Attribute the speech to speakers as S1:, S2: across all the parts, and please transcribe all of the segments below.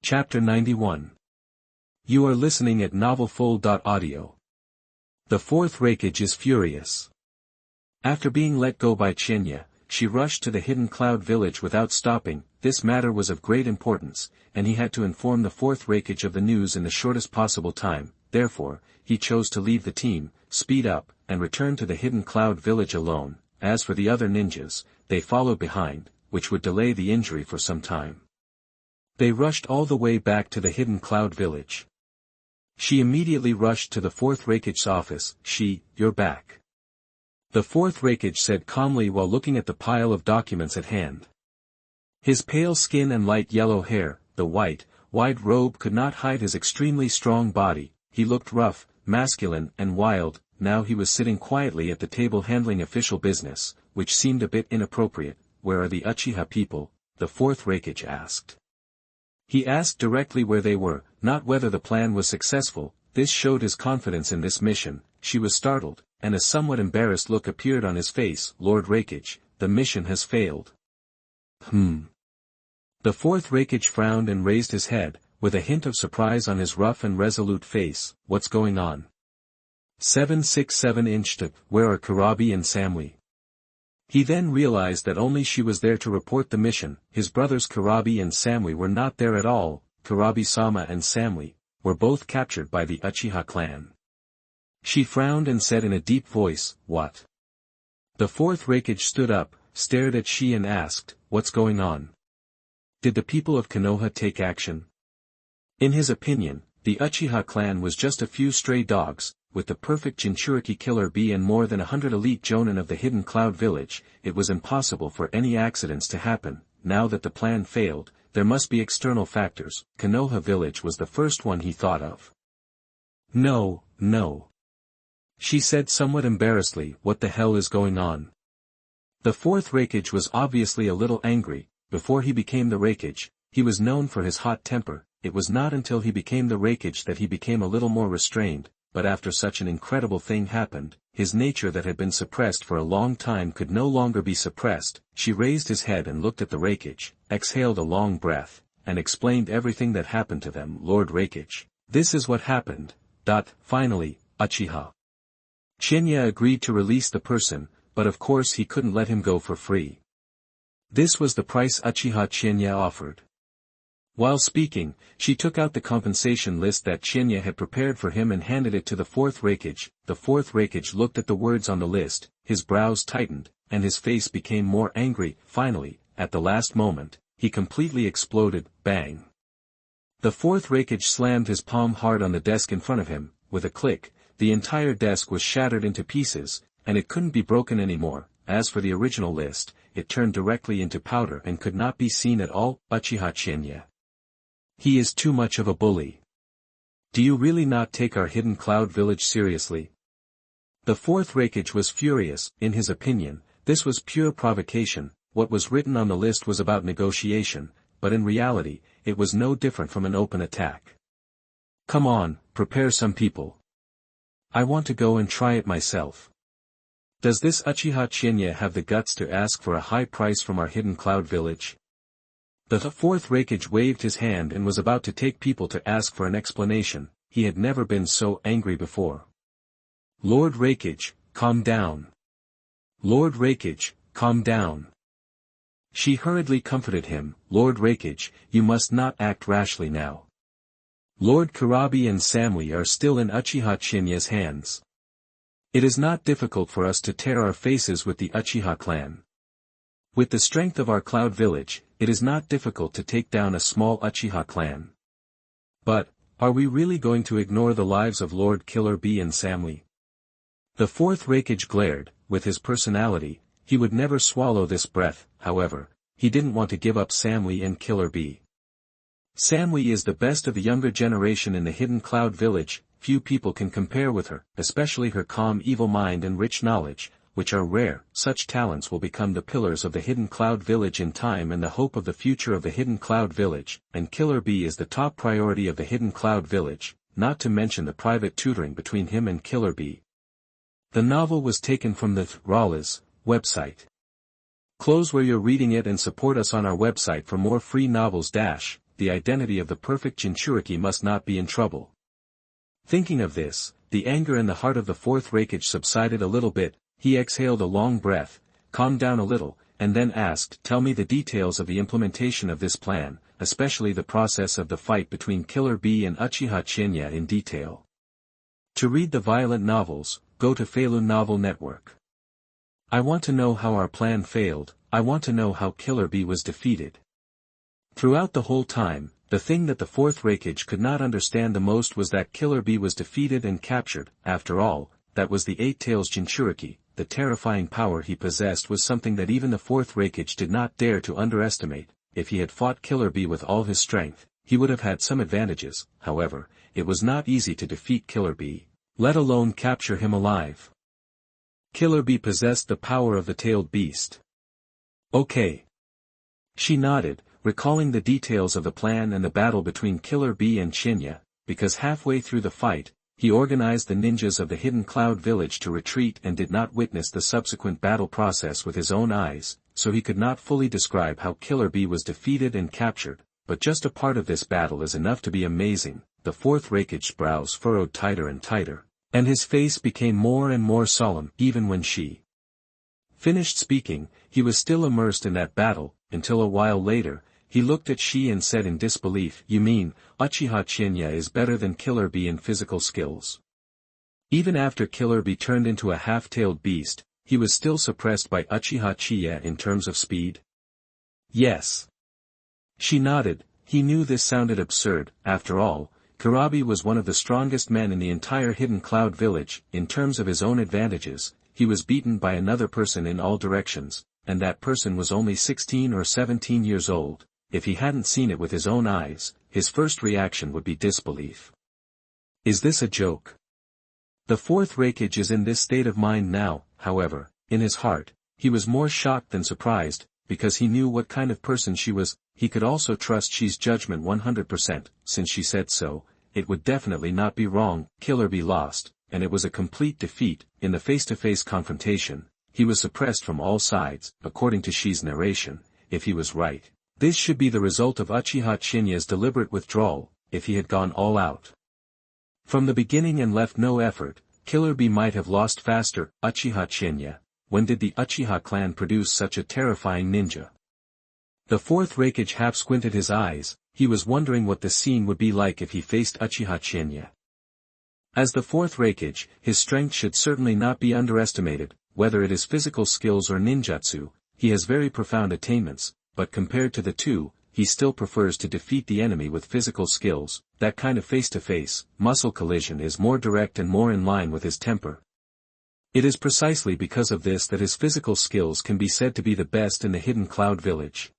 S1: Chapter 91. You are listening at novelfull.audio. The fourth Raikage is furious. After being let go by Qianye, she rushed to the hidden cloud village without stopping. This matter was of great importance, and he had to inform the fourth Raikage of the news in the shortest possible time. Therefore, he chose to leave the team, speed up, and return to the hidden cloud village alone. As for the other ninjas, they followed behind, which would delay the injury for some time. They rushed all the way back to the hidden cloud village. She immediately rushed to the fourth Raikage's office. You're back. The fourth Raikage said calmly while looking at the pile of documents at hand. His pale skin and light yellow hair, the white, wide robe could not hide his extremely strong body. He looked rough, masculine and wild. Now he was sitting quietly at the table handling official business, which seemed a bit inappropriate. Where are the Uchiha people? The fourth Raikage asked. He asked directly where they were, not whether the plan was successful. This showed his confidence in this mission. She was startled, and a somewhat embarrassed look appeared on his face. Lord Raikage, the mission has failed. The fourth Raikage frowned and raised his head, with a hint of surprise on his rough and resolute face. What's going on? 767 Where are Kurabi and Samui? He then realized that only she was there to report the mission. His brothers Kurabi and Samui were not there at all. Kurabi-sama and Samui were both captured by the Uchiha clan. She frowned and said in a deep voice, What? The fourth Raikage stood up, stared at she and asked, What's going on? Did the people of Konoha take action? In his opinion, the Uchiha clan was just a few stray dogs. With the perfect Jinchūriki killer bee and more than 100 elite jonin of the hidden cloud village, it was impossible for any accidents to happen. Now that the plan failed, there must be external factors. Konoha village was the first one he thought of. No. She said somewhat embarrassedly, what the hell is going on? The fourth Raikage was obviously a little angry. Before he became the Raikage, he was known for his hot temper. It was not until he became the Raikage that he became a little more restrained. But after such an incredible thing happened, his nature that had been suppressed for a long time could no longer be suppressed. She raised his head and looked at the Raikage, exhaled a long breath, and explained everything that happened to them. Lord Raikage, this is what happened. Finally, Uchiha Qianye agreed to release the person, but of course he couldn't let him go for free. This was the price Uchiha Qianye offered. While speaking, she took out the compensation list that Qianye had prepared for him and handed it to the fourth Raikage. The fourth Raikage looked at the words on the list, his brows tightened, and his face became more angry. Finally, at the last moment, he completely exploded. Bang! The fourth Raikage slammed his palm hard on the desk in front of him. With a click, the entire desk was shattered into pieces, and it couldn't be broken anymore. As for the original list, it turned directly into powder and could not be seen at all. Uchiha Qianye. He is too much of a bully. Do you really not take our hidden cloud village seriously? The fourth Raikage was furious. In his opinion, this was pure provocation. What was written on the list was about negotiation, but in reality, it was no different from an open attack. Come on, prepare some people. I want to go and try it myself. Does this Uchiha Qianye have the guts to ask for a high price from our hidden cloud village? The fourth Raikage waved his hand and was about to take people to ask for an explanation. He had never been so angry before. Lord Raikage, calm down. Lord Raikage, calm down. She hurriedly comforted him. Lord Raikage, you must not act rashly now. Lord Kurabi and Samui are still in Uchiha Qianye's hands. It is not difficult for us to tear our faces with the Uchiha clan. With the strength of our cloud village, it is not difficult to take down a small Uchiha clan. But, are we really going to ignore the lives of Lord Killer Bee and Samui? The fourth Raikage glared. With his personality, he would never swallow this breath. However, he didn't want to give up Samui and Killer Bee. Samui is the best of the younger generation in the hidden cloud village. Few people can compare with her, especially her calm evil mind and rich knowledge, which are rare. Such talents will become the pillars of the hidden cloud village in time and the hope of the future of the hidden cloud village, and Killer Bee is the top priority of the hidden cloud village, not to mention the private tutoring between him and Killer Bee. The novel was taken from the Rawla's website. Close where you're reading it and support us on our website for more free novels. the identity of the perfect Jinchūriki must not be in trouble. Thinking of this, the anger in the heart of the fourth Raikage subsided a little bit. He exhaled a long breath, calmed down a little, and then asked, "Tell me the details of the implementation of this plan, especially the process of the fight between Killer Bee and Uchiha Qianye in detail." To read the violent novels, go to Faloo Novel Network. I want to know how our plan failed. I want to know how Killer Bee was defeated. Throughout the whole time, the thing that the fourth Raikage could not understand the most was that Killer Bee was defeated and captured. After all, that was the Eight Tails Jinchūriki. The terrifying power he possessed was something that even the fourth Raikage did not dare to underestimate. If he had fought Killer Bee with all his strength, he would have had some advantages. However, it was not easy to defeat Killer Bee, let alone capture him alive. Killer Bee possessed the power of the tailed beast. Okay. She nodded, recalling the details of the plan and the battle between Killer Bee and Qianye, because halfway through the fight, he organized the ninjas of the hidden cloud village to retreat and did not witness the subsequent battle process with his own eyes, so he could not fully describe how Killer Bee was defeated and captured, but just a part of this battle is enough to be amazing. The fourth Raikage's brows furrowed tighter and tighter, and his face became more and more solemn. Even when she finished speaking, he was still immersed in that battle, until a while later, he looked at she and said in disbelief, "You mean, Uchiha Qianye is better than Killer Bee in physical skills?" Even after Killer Bee turned into a half-tailed beast, he was still suppressed by Uchiha Qianye in terms of speed? Yes. She nodded. He knew this sounded absurd. After all, Kurabi was one of the strongest men in the entire Hidden Cloud village. In terms of his own advantages, he was beaten by another person in all directions, and that person was only 16 or 17 years old. If he hadn't seen it with his own eyes, his first reaction would be disbelief. Is this a joke? The fourth Raikage is in this state of mind now. However, in his heart, he was more shocked than surprised, because he knew what kind of person she was. He could also trust she's judgment 100%, since she said so. It would definitely not be wrong. Killer Bee lost, and it was a complete defeat. In the face-to-face confrontation, he was suppressed from all sides. According to she's narration, if he was right, this should be the result of Uchiha Qianye's deliberate withdrawal. If he had gone all out from the beginning and left no effort, Killer Bee might have lost faster. Uchiha Qianye, when did the Uchiha clan produce such a terrifying ninja? The fourth Raikage half-squinted his eyes. He was wondering what the scene would be like if he faced Uchiha Qianye. As the fourth Raikage, his strength should certainly not be underestimated. Whether it is physical skills or ninjutsu, he has very profound attainments, but compared to the two, he still prefers to defeat the enemy with physical skills. That kind of face-to-face, muscle collision is more direct and more in line with his temper. It is precisely because of this that his physical skills can be said to be the best in the Hidden Cloud village.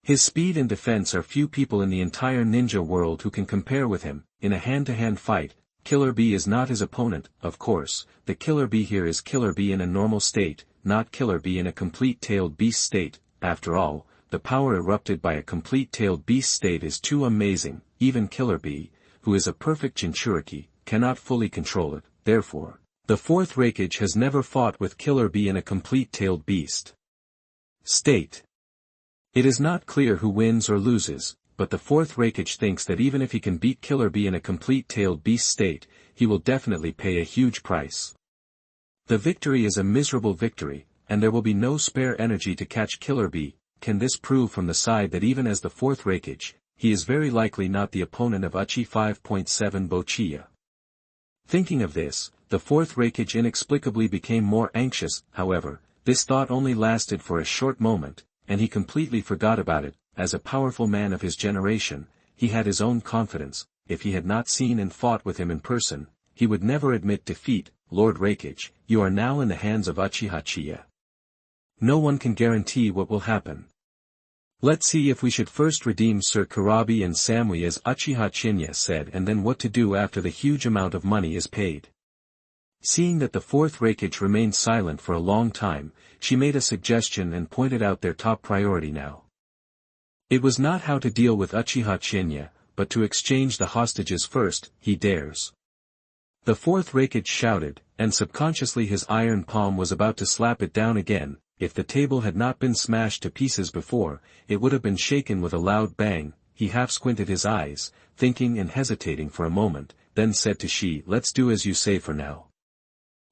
S1: His speed and defense are few people in the entire ninja world who can compare with him. In a hand-to-hand fight, Killer Bee is not his opponent. Of course, the Killer Bee here is Killer Bee in a normal state, not Killer Bee in a complete tailed beast state. After all, the power erupted by a complete tailed beast state is too amazing. Even Killer Bee, who is a perfect Jinchūriki, cannot fully control it. Therefore, the fourth Raikage has never fought with Killer Bee in a complete tailed beast state. It is not clear who wins or loses, but the fourth Raikage thinks that even if he can beat Killer Bee in a complete tailed beast state, he will definitely pay a huge price. The victory is a miserable victory, and there will be no spare energy to catch Killer Bee. Can this prove from the side that even as the fourth Raikage, he is very likely not the opponent of Uchi 5.7 Bochiya? Thinking of this, the fourth Raikage inexplicably became more anxious. However, this thought only lasted for a short moment, and he completely forgot about it. As a powerful man of his generation, he had his own confidence. If he had not seen and fought with him in person, he would never admit defeat. Lord Raikage, you are now in the hands of Uchiha Qianye. No one can guarantee what will happen. Let's see if we should first redeem Sir Kurabi and Samui, as Uchiha Qianye said, and then what to do after the huge amount of money is paid. Seeing that the fourth Raikage remained silent for a long time, she made a suggestion and pointed out their top priority now. It was not how to deal with Uchiha Qianye, but to exchange the hostages first. He dares. The fourth Raikage shouted, and subconsciously his iron palm was about to slap it down again. If the table had not been smashed to pieces before, it would have been shaken with a loud bang. he half squinted his eyes, thinking and hesitating for a moment, then said to she, "Let's do as you say for now.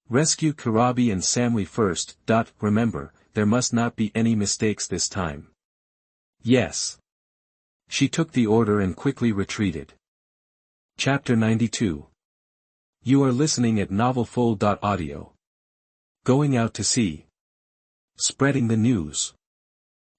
S1: Rescue Kurabi and Samui first. Remember, there must not be any mistakes this time." "Yes." She took the order and quickly retreated. Chapter 92. You are listening at novelfull.audio. Going out to sea. Spreading the news.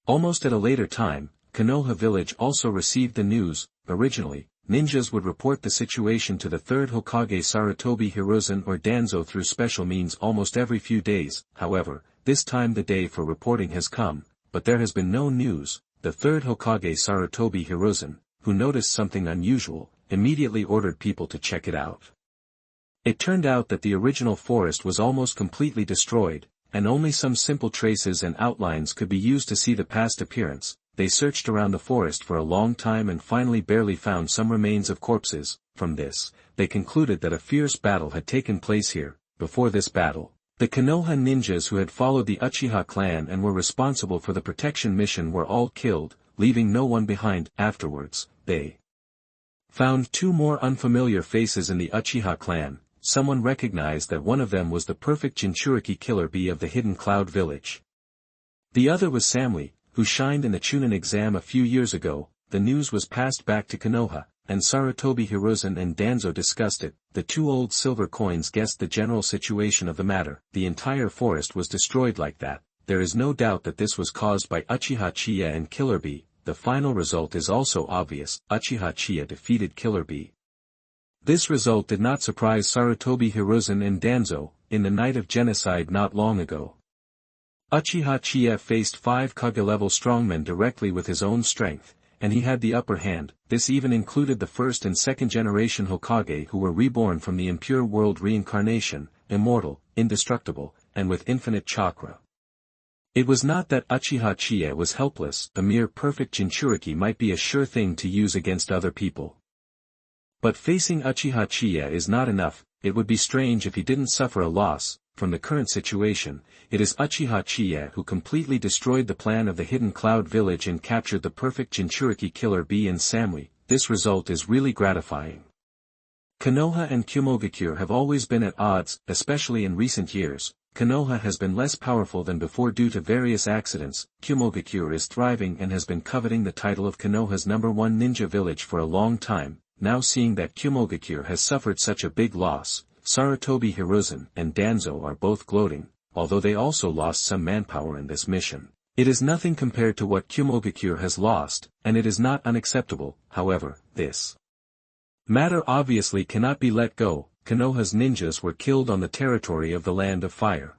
S1: Almost at a later time, Konoha village also received the news. Originally, ninjas would report the situation to the third Hokage Sarutobi Hiruzen or Danzo through special means almost every few days. However, this time the day for reporting has come, but there has been no news. The third Hokage Sarutobi Hiruzen, who noticed something unusual, immediately ordered people to check it out. It turned out that the original forest was almost completely destroyed, and only some simple traces and outlines could be used to see the past appearance. They searched around the forest for a long time and finally barely found some remains of corpses. From this, they concluded that a fierce battle had taken place here. Before this battle, the Konoha ninjas who had followed the Uchiha clan and were responsible for the protection mission were all killed, leaving no one behind. Afterwards, they found two more unfamiliar faces in the Uchiha clan. Someone recognized that one of them was the perfect Jinchūriki killer bee of the Hidden Cloud village. The other was Samui, who shined in the Chunin exam a few years ago. The news was passed back to Konoha, and Sarutobi Hiruzen and Danzo discussed it. The two old silver coins guessed the general situation of the matter. The entire forest was destroyed like that. There is no doubt that this was caused by Uchiha Qianye and Killer Bee. The final result is also obvious. Uchiha Qianye defeated Killer Bee. This result did not surprise Sarutobi Hiruzen and Danzo. In the night of genocide not long ago, Uchiha Qianye faced 5 Kage-level strongmen directly with his own strength, and he had the upper hand. This even included the first and second generation Hokage who were reborn from the impure world reincarnation, immortal, indestructible, and with infinite chakra. It was not that Uchiha Qianye was helpless. A mere perfect Jinchūriki might be a sure thing to use against other people. But facing Uchiha Qianye is not enough. It would be strange if he didn't suffer a loss. From the current situation, it is Uchiha Qianye who completely destroyed the plan of the Hidden Cloud village and captured the perfect Jinchūriki killer bee and Samui. This result is really gratifying. Konoha and Kumogakure have always been at odds, especially in recent years. Konoha has been less powerful than before due to various accidents. Kumogakure is thriving and has been coveting the title of Konoha's #1 ninja village for a long time. Now seeing that Kumogakure has suffered such a big loss, Sarutobi Hiruzen and Danzo are both gloating. Although they also lost some manpower in this mission, it is nothing compared to what Kumogakure has lost, and it is not unacceptable. However, this matter obviously cannot be let go. Konoha's ninjas were killed on the territory of the Land of Fire.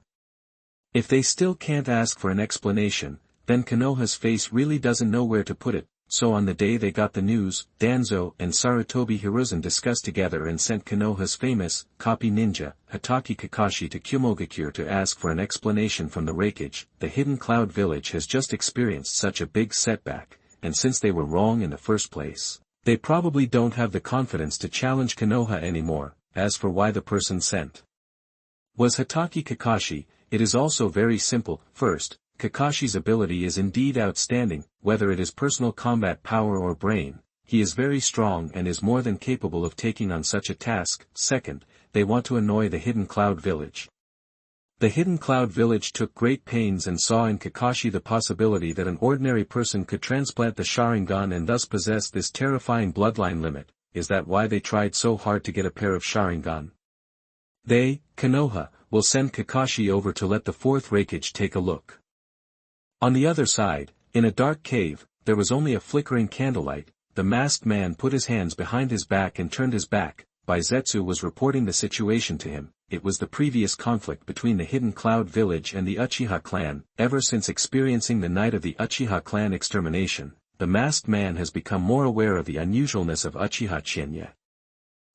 S1: If they still can't ask for an explanation, then Konoha's face really doesn't know where to put it. So on the day they got the news, Danzo and Sarutobi Hiruzen discussed together and sent Konoha's famous copy ninja, Hatake Kakashi, to Kumogakure to ask for an explanation from the wreckage. The Hidden Cloud village has just experienced such a big setback, and since they were wrong in the first place, they probably don't have the confidence to challenge Konoha anymore. As for why the person sent was Hatake Kakashi, it is also very simple. First, Kakashi's ability is indeed outstanding, whether it is personal combat power or brain. He is very strong and is more than capable of taking on such a task. Second, they want to annoy the Hidden Cloud village. The Hidden Cloud village took great pains and saw in Kakashi the possibility that an ordinary person could transplant the Sharingan and thus possess this terrifying bloodline limit. Is that why they tried so hard to get a pair of Sharingan? They, Konoha, will send Kakashi over to let the fourth wreckage take a look. On the other side, in a dark cave, there was only a flickering candlelight. The masked man put his hands behind his back and turned his back. Baizetsu was reporting the situation to him. It was the previous conflict between the Hidden Cloud village and the Uchiha clan. Ever since experiencing the night of the Uchiha clan extermination, the masked man has become more aware of the unusualness of Uchiha Qianye.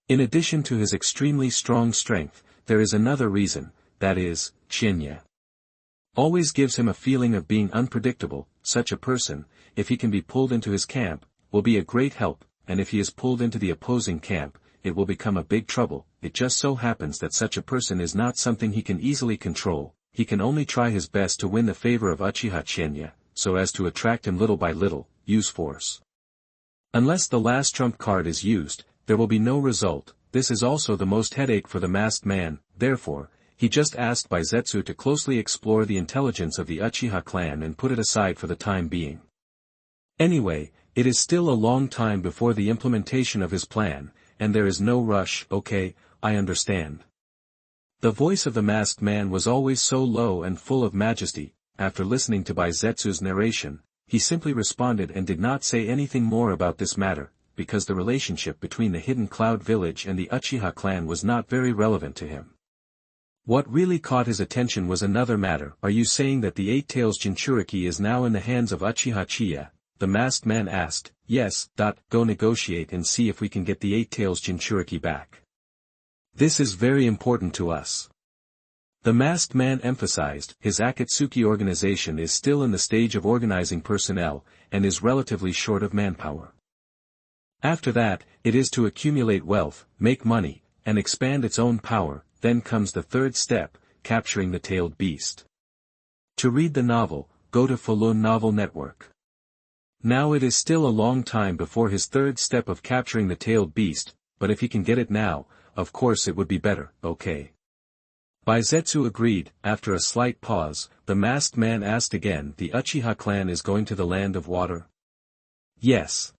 S1: In addition to his extremely strong strength, there is another reason, that is, Qianye always gives him a feeling of being unpredictable. Such a person, if he can be pulled into his camp, will be a great help, and if he is pulled into the opposing camp, it will become a big trouble. It just so happens that such a person is not something he can easily control. He can only try his best to win the favor of Uchiha Qianye, so as to attract him little by little, use force. Unless the last trump card is used, there will be no result. This is also the most headache for the masked man, therefore, he just asked Baizetsu to closely explore the intelligence of the Uchiha clan and put it aside for the time being. Anyway, it is still a long time before the implementation of his plan, and there is no rush. Okay, I understand. The voice of the masked man was always so low and full of majesty. After listening to Baizetsu's narration, he simply responded and did not say anything more about this matter, because the relationship between the Hidden Cloud village and the Uchiha clan was not very relevant to him. What really caught his attention was another matter. Are you saying that the Eight Tails Jinchūriki is now in the hands of Uchiha Qianye? The masked man asked. Yes. Go negotiate and see if we can get the Eight Tails Jinchūriki back. This is very important to us. The masked man emphasized. His Akatsuki organization is still in the stage of organizing personnel, and is relatively short of manpower. After that, it is to accumulate wealth, make money, and expand its own power. Then comes the third step, capturing the tailed beast. To read the novel, go to Faloo Novel Network. Now it is still a long time before his third step of capturing the tailed beast, but if he can get it now, of course it would be better. Okay. Baizetsu agreed. After a slight pause, the masked man asked again. The Uchiha clan is going to the land of water? Yes.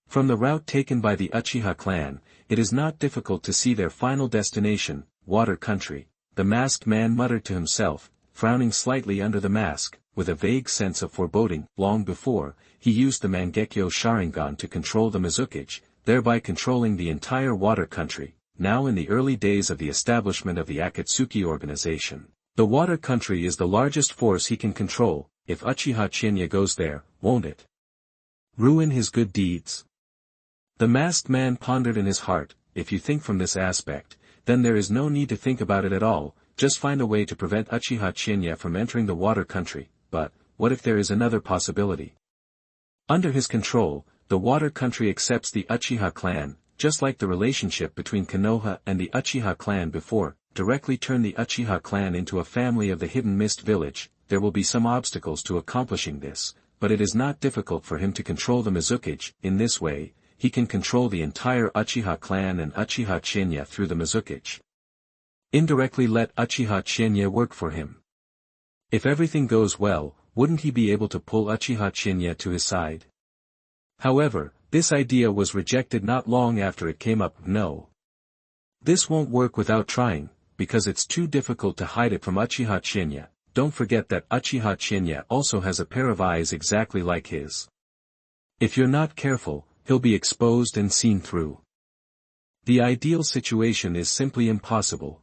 S1: From the route taken by the Uchiha clan, it is not difficult to see their final destination, water country. The masked man muttered to himself, frowning slightly under the mask, with a vague sense of foreboding. Long before, he used the Mangekyo Sharingan to control the Mizukage, thereby controlling the entire water country. Now in the early days of the establishment of the Akatsuki organization, the water country is the largest force he can control. If Uchiha Qianye goes there, won't it ruin his good deeds? The masked man pondered in his heart. If you think from this aspect, then there is no need to think about it at all, just find a way to prevent Uchiha Qianye from entering the water country. But, what if there is another possibility? Under his control, the water country accepts the Uchiha clan, just like the relationship between Konoha and the Uchiha clan before. Directly turn the Uchiha clan into a family of the Hidden Mist village. There will be some obstacles to accomplishing this, but it is not difficult for him to control the Mizukage. In this way, he can control the entire Uchiha clan and Uchiha Qianye through the Mizukage. Indirectly let Uchiha Qianye work for him. If everything goes well, wouldn't he be able to pull Uchiha Qianye to his side? However, this idea was rejected not long after it came up. No. This won't work without trying, because it's too difficult to hide it from Uchiha Qianye. Don't forget that Uchiha Qianye also has a pair of eyes exactly like his. If you're not careful, he'll be exposed and seen through. The ideal situation is simply impossible.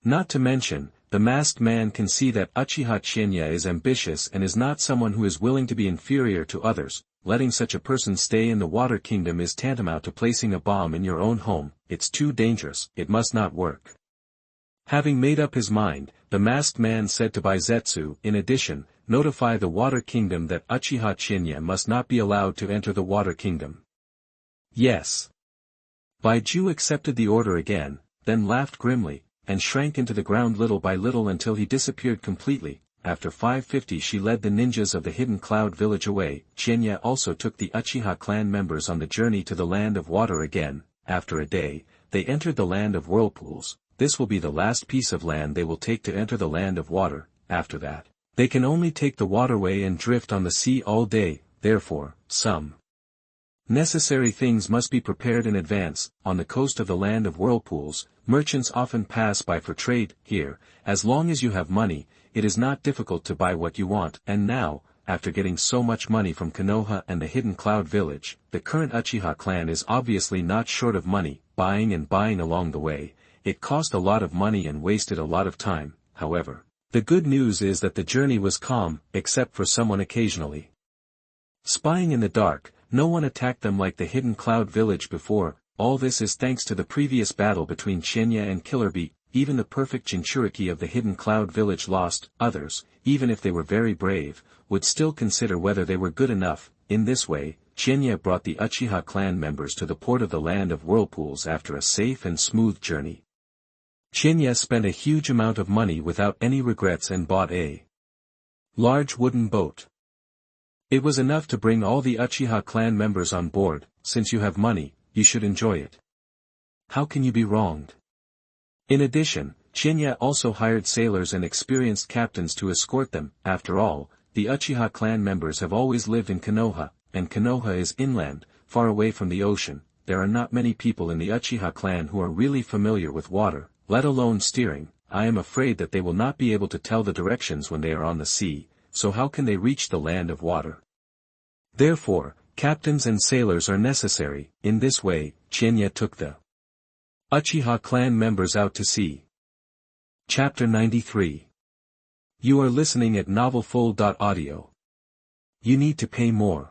S1: Not to mention, the masked man can see that Uchiha Qianye is ambitious and is not someone who is willing to be inferior to others. Letting such a person stay in the Water Kingdom is tantamount to placing a bomb in your own home. It's too dangerous. It must not work. Having made up his mind, the masked man said to Baizetsu, in addition, notify the Water Kingdom that Uchiha Qianye must not be allowed to enter the Water Kingdom. Yes. Baiju accepted the order again, then laughed grimly, and shrank into the ground little by little until he disappeared completely. After 550 she led the ninjas of the Hidden Cloud village away. Qianye also took the Uchiha clan members on the journey to the land of water again. After a day, they entered the land of whirlpools. This will be the last piece of land they will take to enter the land of water. After that, they can only take the waterway and drift on the sea all day. Therefore, some necessary things must be prepared in advance. On the coast of the land of whirlpools, merchants often pass by for trade. Here, as long as you have money, it is not difficult to buy what you want. And now, after getting so much money from Konoha and the Hidden Cloud village, the current Uchiha clan is obviously not short of money. Buying and buying along the way, it cost a lot of money and wasted a lot of time. However, the good news is that the journey was calm, except for someone occasionally spying in the dark. No one attacked them like the Hidden Cloud village before. All this is thanks to the previous battle between Qianye and Killerbeat. Even the perfect Jinchūriki of the Hidden Cloud village lost. Others, even if they were very brave, would still consider whether they were good enough. In this way, Qianye brought the Uchiha clan members to the port of the land of whirlpools after a safe and smooth journey. Qianye spent a huge amount of money without any regrets and bought a large wooden boat. It was enough to bring all the Uchiha clan members on board. Since you have money, you should enjoy it. How can you be wronged? In addition, Qianye also hired sailors and experienced captains to escort them. After all, the Uchiha clan members have always lived in Konoha, and Konoha is inland, far away from the ocean. There are not many people in the Uchiha clan who are really familiar with water, let alone steering. I am afraid that they will not be able to tell the directions when they are on the sea, so how can they reach the land of water? Therefore, captains and sailors are necessary. In this way, Qianye took the Uchiha clan members out to sea. Chapter 93. You are listening at novelfull.audio. You need to pay more.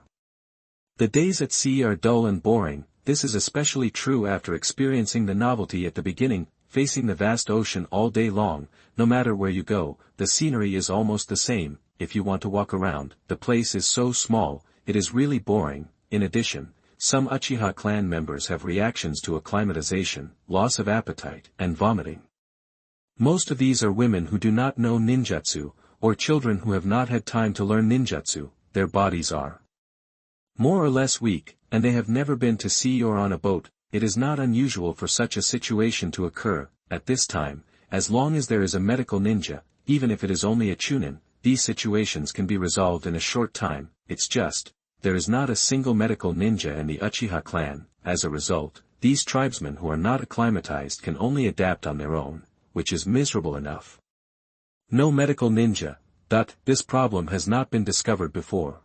S1: The days at sea are dull and boring. This is especially true after experiencing the novelty at the beginning. Facing the vast ocean all day long, no matter where you go, the scenery is almost the same. If you want to walk around, the place is so small, it is really boring. In addition, some Uchiha clan members have reactions to acclimatization, loss of appetite, and vomiting. Most of these are women who do not know ninjutsu, or children who have not had time to learn ninjutsu. Their bodies are more or less weak, and they have never been to sea or on a boat. It is not unusual for such a situation to occur. At this time, as long as there is a medical ninja, even if it is only a chunin, these situations can be resolved in a short time. It's just, there is not a single medical ninja in the Uchiha clan. As a result, these tribesmen who are not acclimatized can only adapt on their own, which is miserable enough. No medical ninja. This problem has not been discovered before.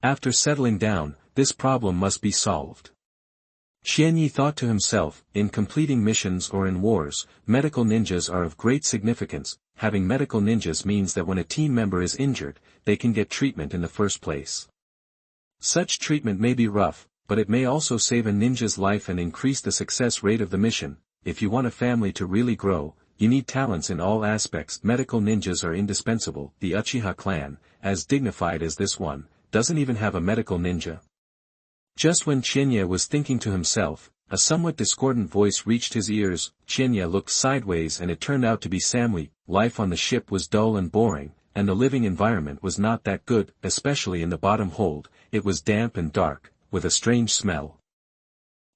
S1: After settling down, this problem must be solved. Qianye thought to himself, in completing missions or in wars, medical ninjas are of great significance. Having medical ninjas means that when a team member is injured, they can get treatment in the first place. Such treatment may be rough, but it may also save a ninja's life and increase the success rate of the mission. If you want a family to really grow, you need talents in all aspects. Medical ninjas are indispensable. The Uchiha clan, as dignified as this one, doesn't even have a medical ninja. Just when Qianye was thinking to himself, a somewhat discordant voice reached his ears. Qianye looked sideways and it turned out to be Samui. Life on the ship was dull and boring, and the living environment was not that good, especially in the bottom hold. It was damp and dark, with a strange smell.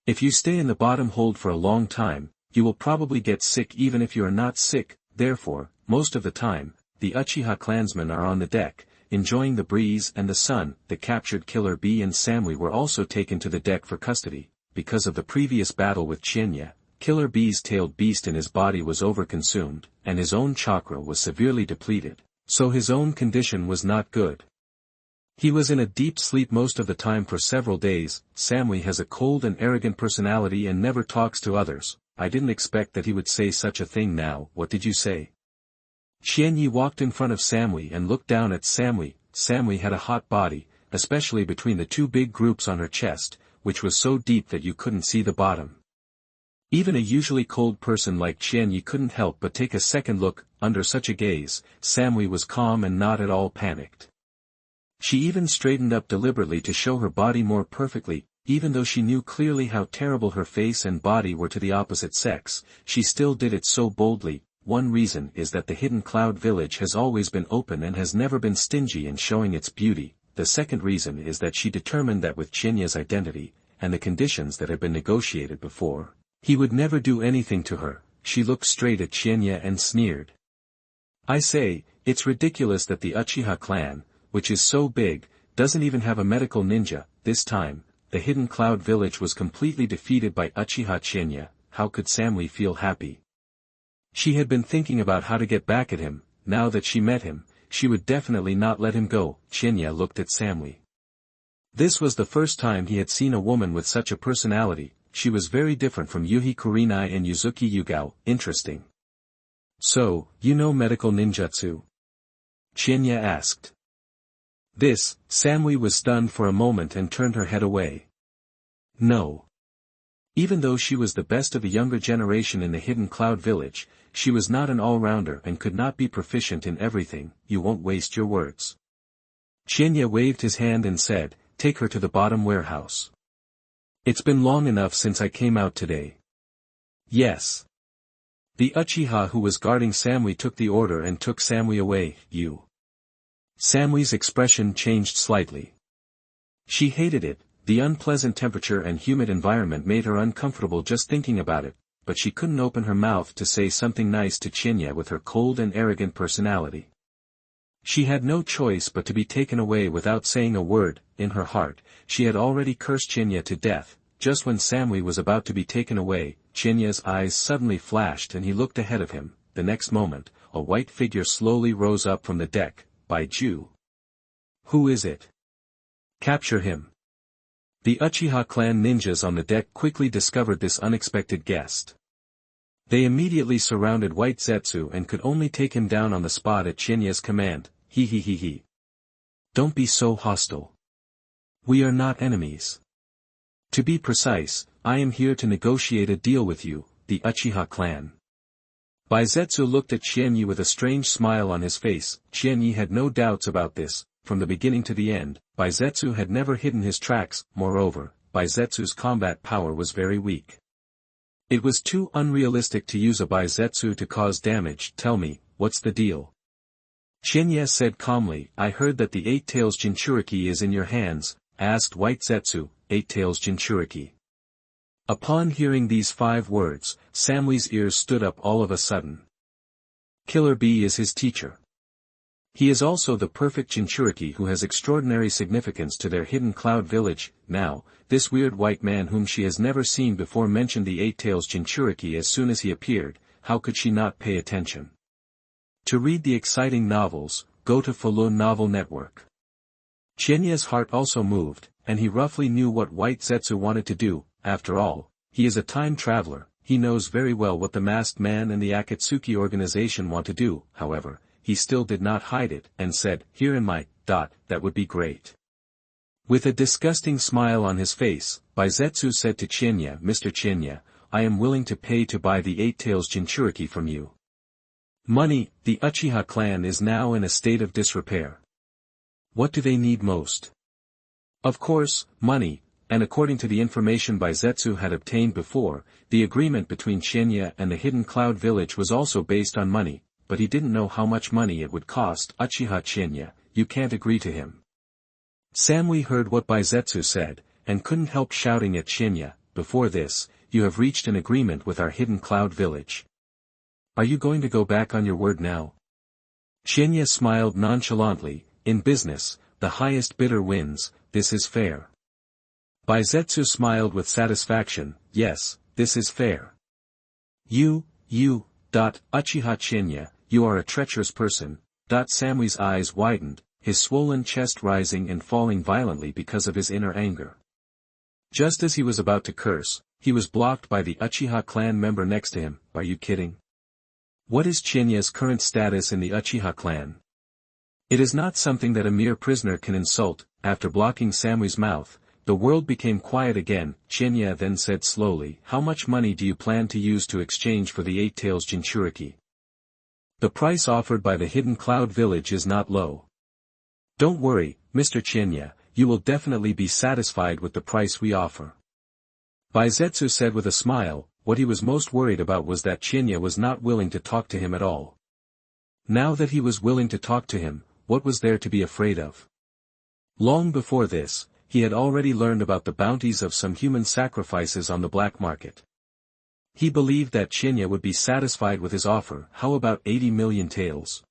S1: If you stay in the bottom hold for a long time, you will probably get sick even if you are not sick. Therefore, most of the time, the Uchiha clansmen are on the deck, enjoying the breeze and the sun. The captured Killer Bee and Samui were also taken to the deck for custody. Because of the previous battle with Qianye, Killer Bee's tailed beast in his body was overconsumed, and his own chakra was severely depleted, so his own condition was not good. He was in a deep sleep most of the time for several days. Samui has a cold and arrogant personality and never talks to others. I didn't expect that he would say such a thing now. What did you say? Qianye walked in front of Samui and looked down at Samui. Samui had a hot body, especially between the two big groups on her chest, which was so deep that you couldn't see the bottom. Even a usually cold person like Qianye couldn't help but take a second look. Under such a gaze, Samui was calm and not at all panicked. She even straightened up deliberately to show her body more perfectly. Even though she knew clearly how terrible her face and body were to the opposite sex, she still did it so boldly. One reason is that the Hidden Cloud village has always been open and has never been stingy in showing its beauty. The second reason is that she determined that with Qianye's identity, and the conditions that had been negotiated before, he would never do anything to her. She looked straight at Qianye and sneered. I say, it's ridiculous that the Uchiha clan, which is so big, doesn't even have a medical ninja. This time, the Hidden Cloud village was completely defeated by Uchiha Qianye. How could Samui feel happy? She had been thinking about how to get back at him. Now that she met him, she would definitely not let him go. Qianye looked at Samui. This was the first time he had seen a woman with such a personality. She was very different from Yuhi Kurenai and Yuzuki Yugao. Interesting. So, you know medical ninjutsu? Qianye asked. Samui was stunned for a moment and turned her head away. No. Even though she was the best of the younger generation in the Hidden Cloud village, she was not an all-rounder and could not be proficient in everything. You won't waste your words. Qianye waved his hand and said, take her to the bottom warehouse. It's been long enough since I came out today. Yes. The Uchiha who was guarding Samui took the order and took Samui away. You. Samwee's expression changed slightly. She hated it, the unpleasant temperature and humid environment made her uncomfortable just thinking about it, but she couldn't open her mouth to say something nice to Qianye with her cold and arrogant personality. She had no choice but to be taken away without saying a word. In her heart, she had already cursed Qianye to death. Just when Samwee was about to be taken away, Qianye's eyes suddenly flashed and he looked ahead of him. The next moment, a white figure slowly rose up from the deck. Baiju. Who is it? Capture him. The Uchiha clan ninjas on the deck quickly discovered this unexpected guest. They immediately surrounded White Zetsu and could only take him down on the spot at Qianye's command. He. Don't be so hostile. We are not enemies. To be precise, I am here to negotiate a deal with you, the Uchiha clan. Baizetsu looked at Qianye with a strange smile on his face. Qianye had no doubts about this. From the beginning to the end, Baizetsu had never hidden his tracks. Moreover, Baizetsu's combat power was very weak. It was too unrealistic to use a Baizetsu to cause damage. Tell me, what's the deal? Qianye said calmly. I heard that the Eight Tails Jinchūriki is in your hands, asked White Zetsu. Eight Tails Jinchūriki. Upon hearing these 5 words, Samwee's ears stood up all of a sudden. Killer Bee is his teacher. He is also the perfect Jinchūriki who has extraordinary significance to their hidden cloud village. Now, this weird white man whom she has never seen before mentioned the Eight Tails Jinchūriki as soon as he appeared. How could she not pay attention? To read the exciting novels, go to Faloo Novel Network. Qianye's heart also moved, and he roughly knew what White Zetsu wanted to do. After all, he is a time traveler. He knows very well what the Masked Man and the Akatsuki organization want to do. However, he still did not hide it, and said, here in my, that would be great. With a disgusting smile on his face, Baizetsu said to Qianye, Mr. Qianye, I am willing to pay to buy the Eight Tails Jinchūriki from you. Money. The Uchiha clan is now in a state of disrepair. What do they need most? Of course, money, and according to the information Baizetsu had obtained before, the agreement between Qianye and the Hidden Cloud Village was also based on money, but he didn't know how much money it would cost. Uchiha Qianye, you can't agree to him. Samwee heard what Baizetsu said, and couldn't help shouting at Qianye, before this, you have reached an agreement with our Hidden Cloud Village. Are you going to go back on your word now? Qianye smiled nonchalantly. In business, the highest bidder wins. This is fair. Baizetsu smiled with satisfaction. Yes, this is fair. You, Uchiha Qianye, you are a treacherous person. Samwee's eyes widened, his swollen chest rising and falling violently because of his inner anger. Just as he was about to curse, he was blocked by the Uchiha clan member next to him. Are you kidding? What is Qianye's current status in the Uchiha clan? It is not something that a mere prisoner can insult. After blocking Samwee's mouth, the world became quiet again. Qianye then said slowly, how much money do you plan to use to exchange for the Eight Tails Jinchūriki? The price offered by the Hidden Cloud Village is not low. Don't worry, Mr. Qianye, you will definitely be satisfied with the price we offer. Baizetsu said with a smile. What he was most worried about was that Qianye was not willing to talk to him at all. Now that he was willing to talk to him, what was there to be afraid of? Long before this, he had already learned about the bounties of some human sacrifices on the black market. He believed that Qianye would be satisfied with his offer. How about 80 million taels?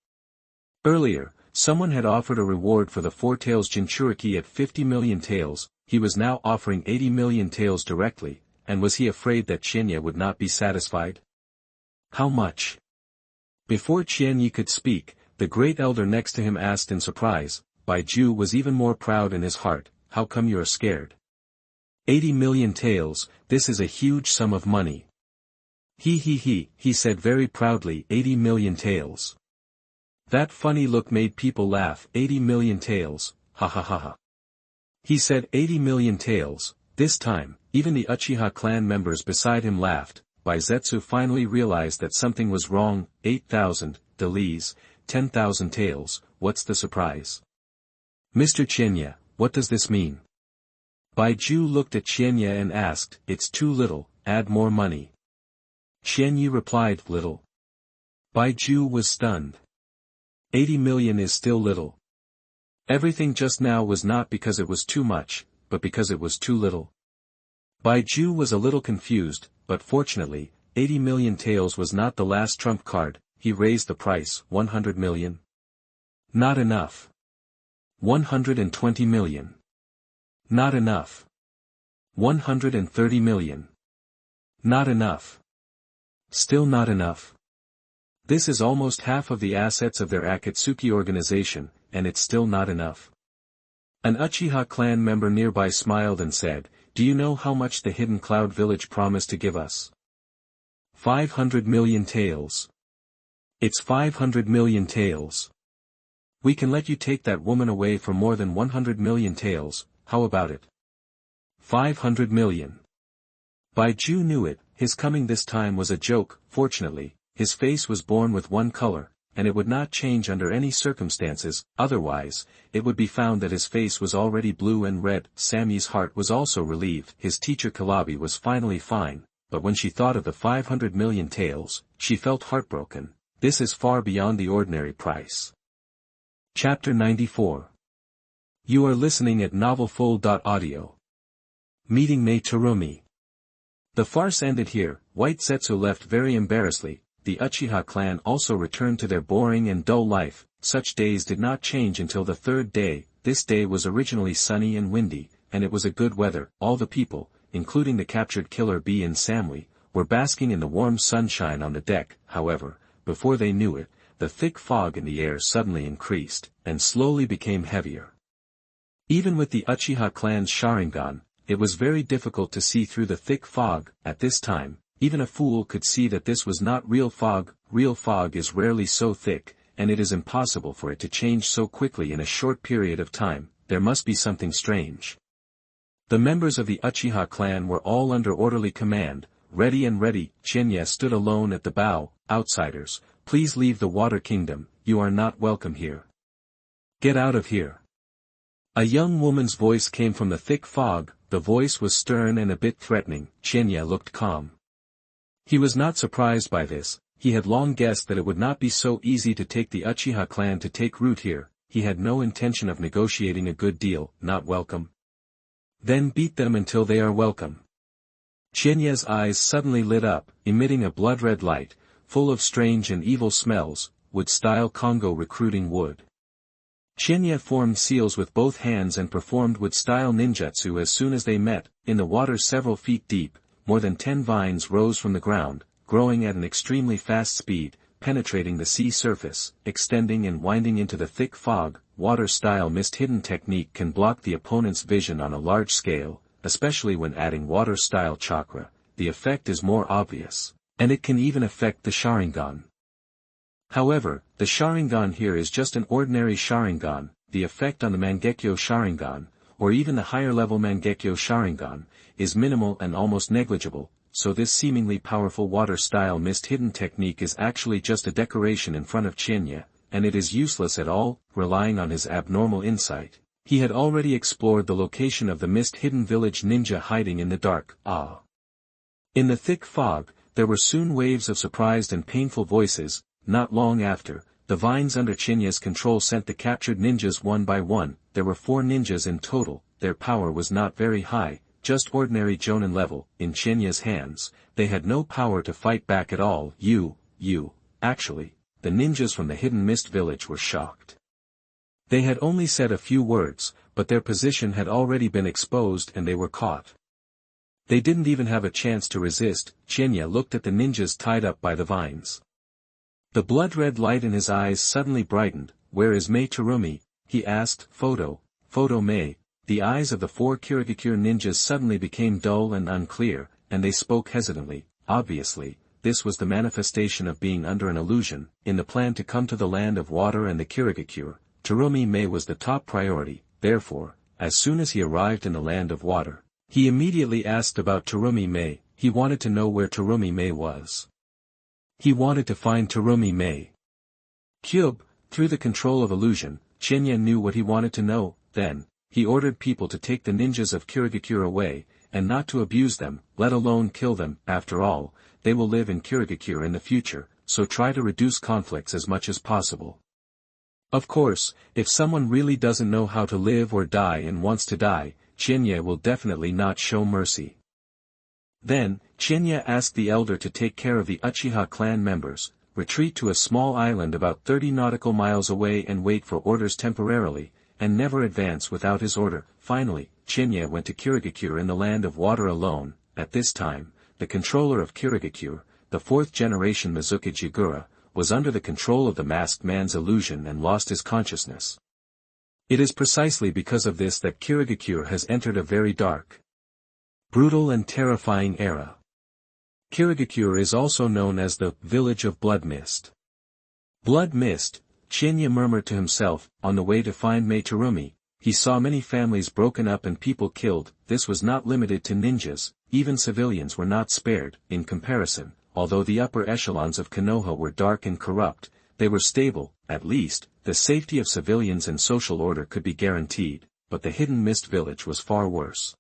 S1: Earlier, someone had offered a reward for the 4 Tails Jinchūriki at 50 million taels. He was now offering 80 million taels directly. And was he afraid that Qianye would not be satisfied? How much? Before Qianye could speak, the great elder next to him asked in surprise. Baiju was even more proud in his heart. How come you are scared? 80 million taels, this is a huge sum of money. He said very proudly. 80 million taels. That funny look made people laugh. 80 million taels, ha. He said 80 million taels. This time, even the Uchiha clan members beside him laughed. Baizetsu finally realized that something was wrong. 8,000, Delis, 10,000 taels, what's the surprise? Mr. Qianye, what does this mean? Baiju looked at Qianye and asked, it's too little, add more money. Qianye replied, little. Baiju was stunned. 80 million is still little. Everything just now was not because it was too much, but because it was too little. Baiju was a little confused, but fortunately, 80 million taels was not the last trump card. He raised the price. 100 million? Not enough. 120 million. Not enough. 130 million. Not enough. Still not enough. This is almost half of the assets of their Akatsuki organization, and it's still not enough. An Uchiha clan member nearby smiled and said, "Do you know how much the Hidden Cloud Village promised to give us? 500 million taels. It's 500 million taels. We can let you take that woman away for more than 100 million taels, how about it? 500 million. Baiju knew it, his coming this time was a joke. Fortunately, his face was born with one color, and it would not change under any circumstances, otherwise, it would be found that his face was already blue and red. Sammy's heart was also relieved. His teacher Kalabi was finally fine, but when she thought of the 500 million taels, she felt heartbroken. This is far beyond the ordinary price. Chapter 94. You are listening at novelfull.audio. Meeting Mei Terumi. The farce ended here. White Setsu left very embarrassedly. The Uchiha clan also returned to their boring and dull life. Such days did not change until the third day. This day was originally sunny and windy, and it was a good weather. All the people, including the captured killer bee and Samui, were basking in the warm sunshine on the deck. However, before they knew it, the thick fog in the air suddenly increased, and slowly became heavier. Even with the Uchiha clan's Sharingan, it was very difficult to see through the thick fog. At this time, even a fool could see that this was not real fog. Real fog is rarely so thick, and it is impossible for it to change so quickly in a short period of time. There must be something strange. The members of the Uchiha clan were all under orderly command, ready and ready. Qianye stood alone at the bow. Outsiders, please leave the Water Kingdom, you are not welcome here. Get out of here. A young woman's voice came from the thick fog. The voice was stern and a bit threatening. Qianye looked calm. He was not surprised by this. He had long guessed that it would not be so easy to take the Uchiha clan to take root here. He had no intention of negotiating a good deal. Not welcome? Then beat them until they are welcome. Qianye's eyes suddenly lit up, emitting a blood-red light, full of strange and evil smells. Wood-style Congo recruiting wood. Qianye formed seals with both hands and performed wood-style ninjutsu as soon as they met. In the water several feet deep, more than 10 vines rose from the ground, growing at an extremely fast speed, penetrating the sea surface, extending and winding into the thick fog. Water-style mist-hidden technique can block the opponent's vision on a large scale, especially when adding water-style chakra. The effect is more obvious, and it can even affect the Sharingan. However, the Sharingan here is just an ordinary Sharingan. The effect on the Mangekyo Sharingan, or even the higher-level Mangekyo Sharingan, is minimal and almost negligible, so this seemingly powerful water-style mist-hidden technique is actually just a decoration in front of Qianye, and it is useless at all. Relying on his abnormal insight, he had already explored the location of the mist-hidden village ninja hiding in the dark. In the thick fog, there were soon waves of surprised and painful voices. Not long after, the vines under Qianye's control sent the captured ninjas one by one. There were 4 ninjas in total. Their power was not very high, just ordinary Jonin level. In Qianye's hands, they had no power to fight back at all. Actually, the ninjas from the hidden mist village were shocked. They had only said a few words, but their position had already been exposed and they were caught. They didn't even have a chance to resist. Qianye looked at the ninjas tied up by the vines. The blood-red light in his eyes suddenly brightened. Where is Mei Terumi? He asked. Photo Mei. The eyes of the 4 Kirigakure ninjas suddenly became dull and unclear, and they spoke hesitantly. Obviously, this was the manifestation of being under an illusion. In the plan to come to the land of water and the Kirigakure, Terumi Mei was the top priority. Therefore, as soon as he arrived in the land of water, he immediately asked about Terumi Mei. He wanted to know where Terumi Mei was. He wanted to find Terumi Mei. Cube, through the control of illusion, Qianye knew what he wanted to know. Then, he ordered people to take the ninjas of Kirigakure away, and not to abuse them, let alone kill them. After all, they will live in Kirigakure in the future, so try to reduce conflicts as much as possible. Of course, if someone really doesn't know how to live or die and wants to die, Qianye will definitely not show mercy. Then, Qianye asked the elder to take care of the Uchiha clan members, retreat to a small island about 30 nautical miles away and wait for orders temporarily, and never advance without his order. Finally, Qianye went to Kirigakure in the land of water alone. At this time, the controller of Kirigakure, the fourth-generation Mizuki Jigura, was under the control of the masked man's illusion and lost his consciousness. It is precisely because of this that Kirigakure has entered a very dark, brutal and terrifying era. Kirigakure is also known as the Village of Blood Mist. Blood Mist, Qianye murmured to himself. On the way to find Meitarumi, he saw many families broken up and people killed. This was not limited to ninjas, even civilians were not spared. In comparison, although the upper echelons of Konoha were dark and corrupt, they were stable. At least, the safety of civilians and social order could be guaranteed, but the Hidden Mist village was far worse.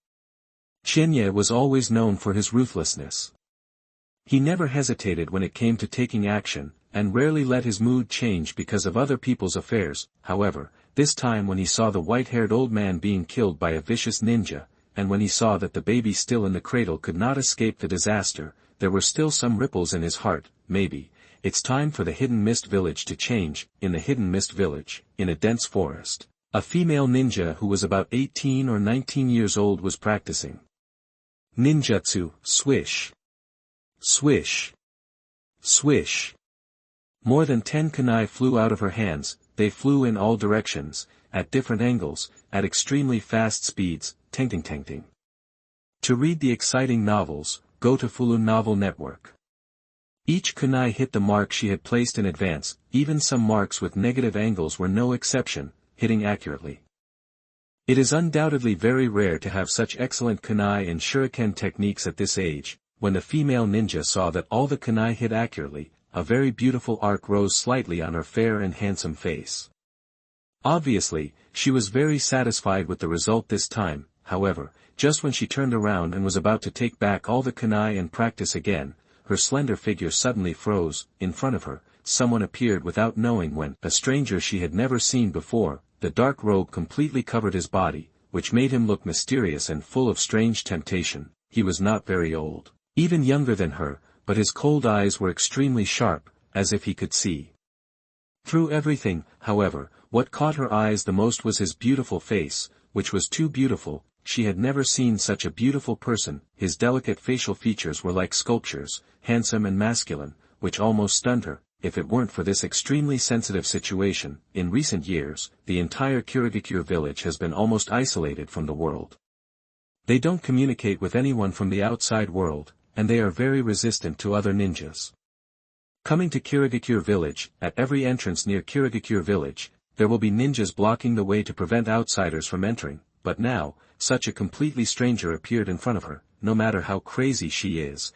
S1: Qianye was always known for his ruthlessness. He never hesitated when it came to taking action, and rarely let his mood change because of other people's affairs. However, this time when he saw the white-haired old man being killed by a vicious ninja, and when he saw that the baby still in the cradle could not escape the disaster, there were still some ripples in his heart. Maybe, it's time for the Hidden Mist village to change. In the Hidden Mist village, in a dense forest, a female ninja who was about 18 or 19 years old was practicing ninjutsu. Swish. Swish. Swish. More than 10 kunai flew out of her hands. They flew in all directions, at different angles, at extremely fast speeds. Tang-ting-tang-ting. To read the exciting novels, go to Faloo Novel Network. Each kunai hit the mark she had placed in advance. Even some marks with negative angles were no exception, hitting accurately. It is undoubtedly very rare to have such excellent kunai and shuriken techniques at this age. When the female ninja saw that all the kunai hit accurately, a very beautiful arc rose slightly on her fair and handsome face. Obviously, she was very satisfied with the result this time. However, just when she turned around and was about to take back all the kunai and practice again, her slender figure suddenly froze. In front of her, someone appeared without knowing when. A stranger she had never seen before. The dark robe completely covered his body, which made him look mysterious and full of strange temptation. He was not very old, even younger than her, but his cold eyes were extremely sharp, as if he could see through everything. However, what caught her eyes the most was his beautiful face, which was too beautiful. She had never seen such a beautiful person. His delicate facial features were like sculptures, handsome and masculine, which almost stunned her. If it weren't for this extremely sensitive situation, in recent years, the entire Kirigakure village has been almost isolated from the world. They don't communicate with anyone from the outside world, and they are very resistant to other ninjas. Coming to Kirigakure village, at every entrance near Kirigakure village, there will be ninjas blocking the way to prevent outsiders from entering. But now, such a completely stranger appeared in front of her. No matter how crazy she is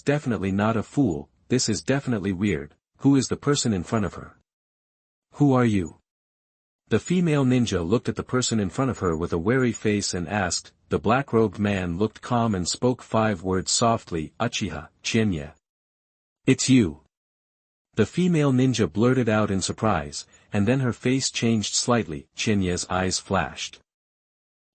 S1: definitely not a fool. This is definitely weird. Who is the person in front of her? Who are you? The female ninja looked at the person in front of her with a wary face and asked. The black-robed man looked calm and spoke 5 words softly. Uchiha, Qianye. It's you. The female ninja blurted out in surprise, and then her face changed slightly. Qianye's eyes flashed.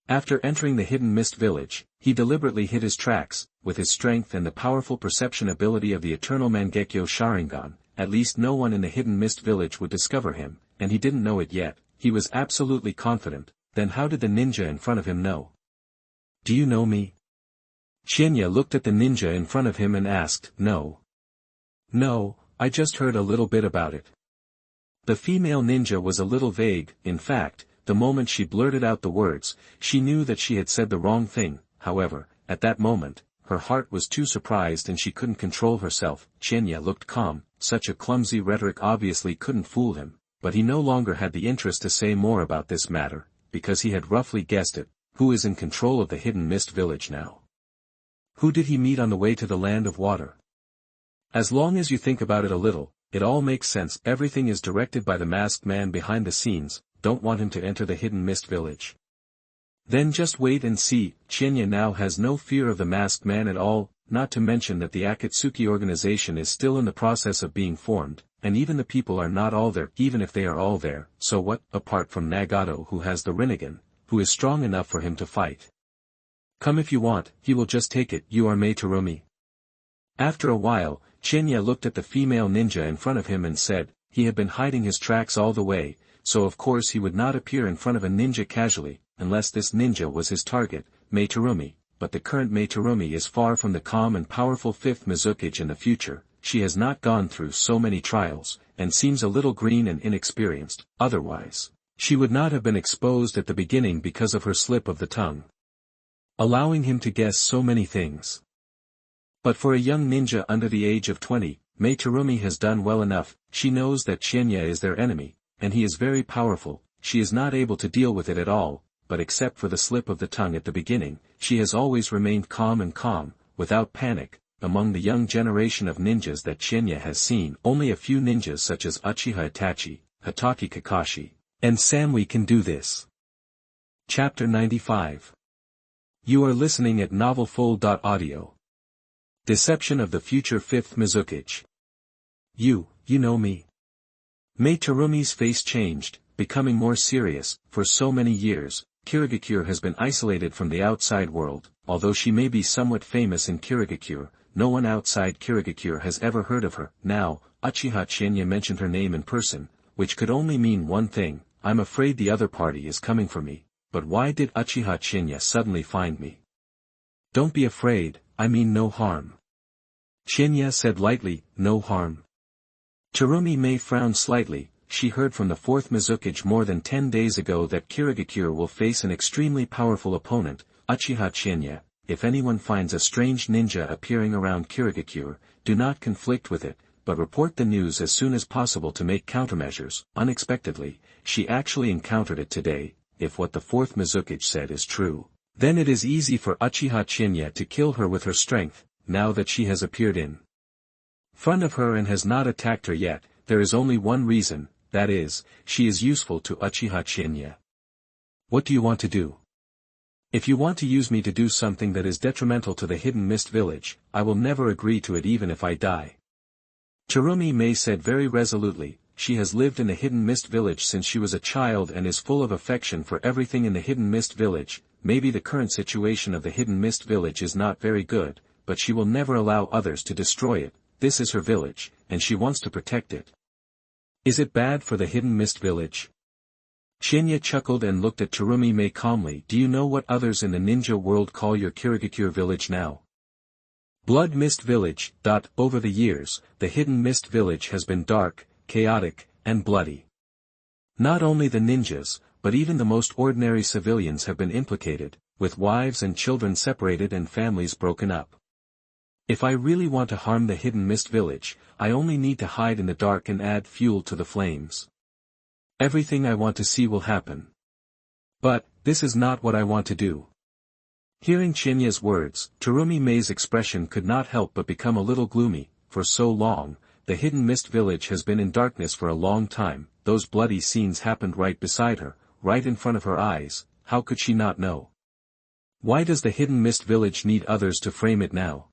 S1: After entering the Hidden Mist village, he deliberately hid his tracks. With his strength and the powerful perception ability of the Eternal Mangekyo Sharingan, at least no one in the Hidden Mist village would discover him, and he didn't know it yet. He was absolutely confident. Then how did the ninja in front of him know? Do you know me? Qianye looked at the ninja in front of him and asked. No. No, I just heard a little bit about it. The female ninja was a little vague. In fact, the moment she blurted out the words, she knew that she had said the wrong thing. However, at that moment, her heart was too surprised and she couldn't control herself. Qianye looked calm. Such a clumsy rhetoric obviously couldn't fool him, but he no longer had the interest to say more about this matter, because he had roughly guessed it. Who is in control of the Hidden Mist village now? Who did he meet on the way to the land of water? As long as you think about it a little, it all makes sense. Everything is directed by the masked man behind the scenes. Don't want him to enter the Hidden Mist village. Then just wait and see. Qianye now has no fear of the masked man at all, not to mention that the Akatsuki organization is still in the process of being formed, and even the people are not all there. Even if they are all there, so what, apart from Nagato who has the Rinnegan, who is strong enough for him to fight. Come if you want, he will just take it. You are Mei Terumi. After a while, Qianye looked at the female ninja in front of him and said, he had been hiding his tracks all the way, so of course he would not appear in front of a ninja casually, unless this ninja was his target, Mei Terumi. But the current Mei Terumi is far from the calm and powerful fifth Mizukage in the future. She has not gone through so many trials, and seems a little green and inexperienced. Otherwise, she would not have been exposed at the beginning because of her slip of the tongue, allowing him to guess so many things. But for a young ninja under the age of 20, Mei Terumi has done well enough. She knows that Qianye is their enemy, and he is very powerful. She is not able to deal with it at all, but except for the slip of the tongue at the beginning, she has always remained calm, without panic. Among the young generation of ninjas that Qianye has seen, only a few ninjas such as Uchiha Itachi, Hatake Kakashi, and Samui can do this. Chapter 95. You are listening at novelfull.audio. Deception of the future fifth Mizukage. You know me. Mei Terumi's face changed, becoming more serious. For so many years, Kirigakure has been isolated from the outside world. Although she may be somewhat famous in Kirigakure, no one outside Kirigakure has ever heard of her. Now, Uchiha Qianye mentioned her name in person, which could only mean one thing: I'm afraid the other party is coming for me. But why did Uchiha Qianye suddenly find me? Don't be afraid, I mean no harm. Qianye said lightly, no harm. Terumi may frown slightly. She heard from the fourth Mizukage more than 10 days ago that Kirigakure will face an extremely powerful opponent, Uchiha Qianye. If anyone finds a strange ninja appearing around Kirigakure, do not conflict with it, but report the news as soon as possible to make countermeasures. Unexpectedly, she actually encountered it today. If what the fourth Mizukage said is true, then it is easy for Uchiha Qianye to kill her with her strength, now that she has appeared in front of her and has not attacked her yet. There is only one reason, that is, she is useful to Uchiha Qianye. What do you want to do? If you want to use me to do something that is detrimental to the Hidden Mist Village, I will never agree to it even if I die. Terumi Mei said very resolutely. She has lived in the Hidden Mist Village since she was a child and is full of affection for everything in the Hidden Mist Village. Maybe the current situation of the Hidden Mist Village is not very good, but she will never allow others to destroy it. This is her village, and she wants to protect it. Is it bad for the Hidden Mist Village? Qianye chuckled and looked at Terumi Mei calmly. Do you know what others in the ninja world call your Kirigakure village now? Blood Mist Village. Over the years, the Hidden Mist Village has been dark, chaotic, and bloody. Not only the ninjas, but even the most ordinary civilians have been implicated, with wives and children separated and families broken up. If I really want to harm the Hidden Mist Village, I only need to hide in the dark and add fuel to the flames. Everything I want to see will happen. But, this is not what I want to do. Hearing Qianye's words, Terumi Mei's expression could not help but become a little gloomy. For so long, the Hidden Mist Village has been in darkness for a long time. Those bloody scenes happened right beside her, right in front of her eyes. How could she not know? Why does the Hidden Mist Village need others to frame it now?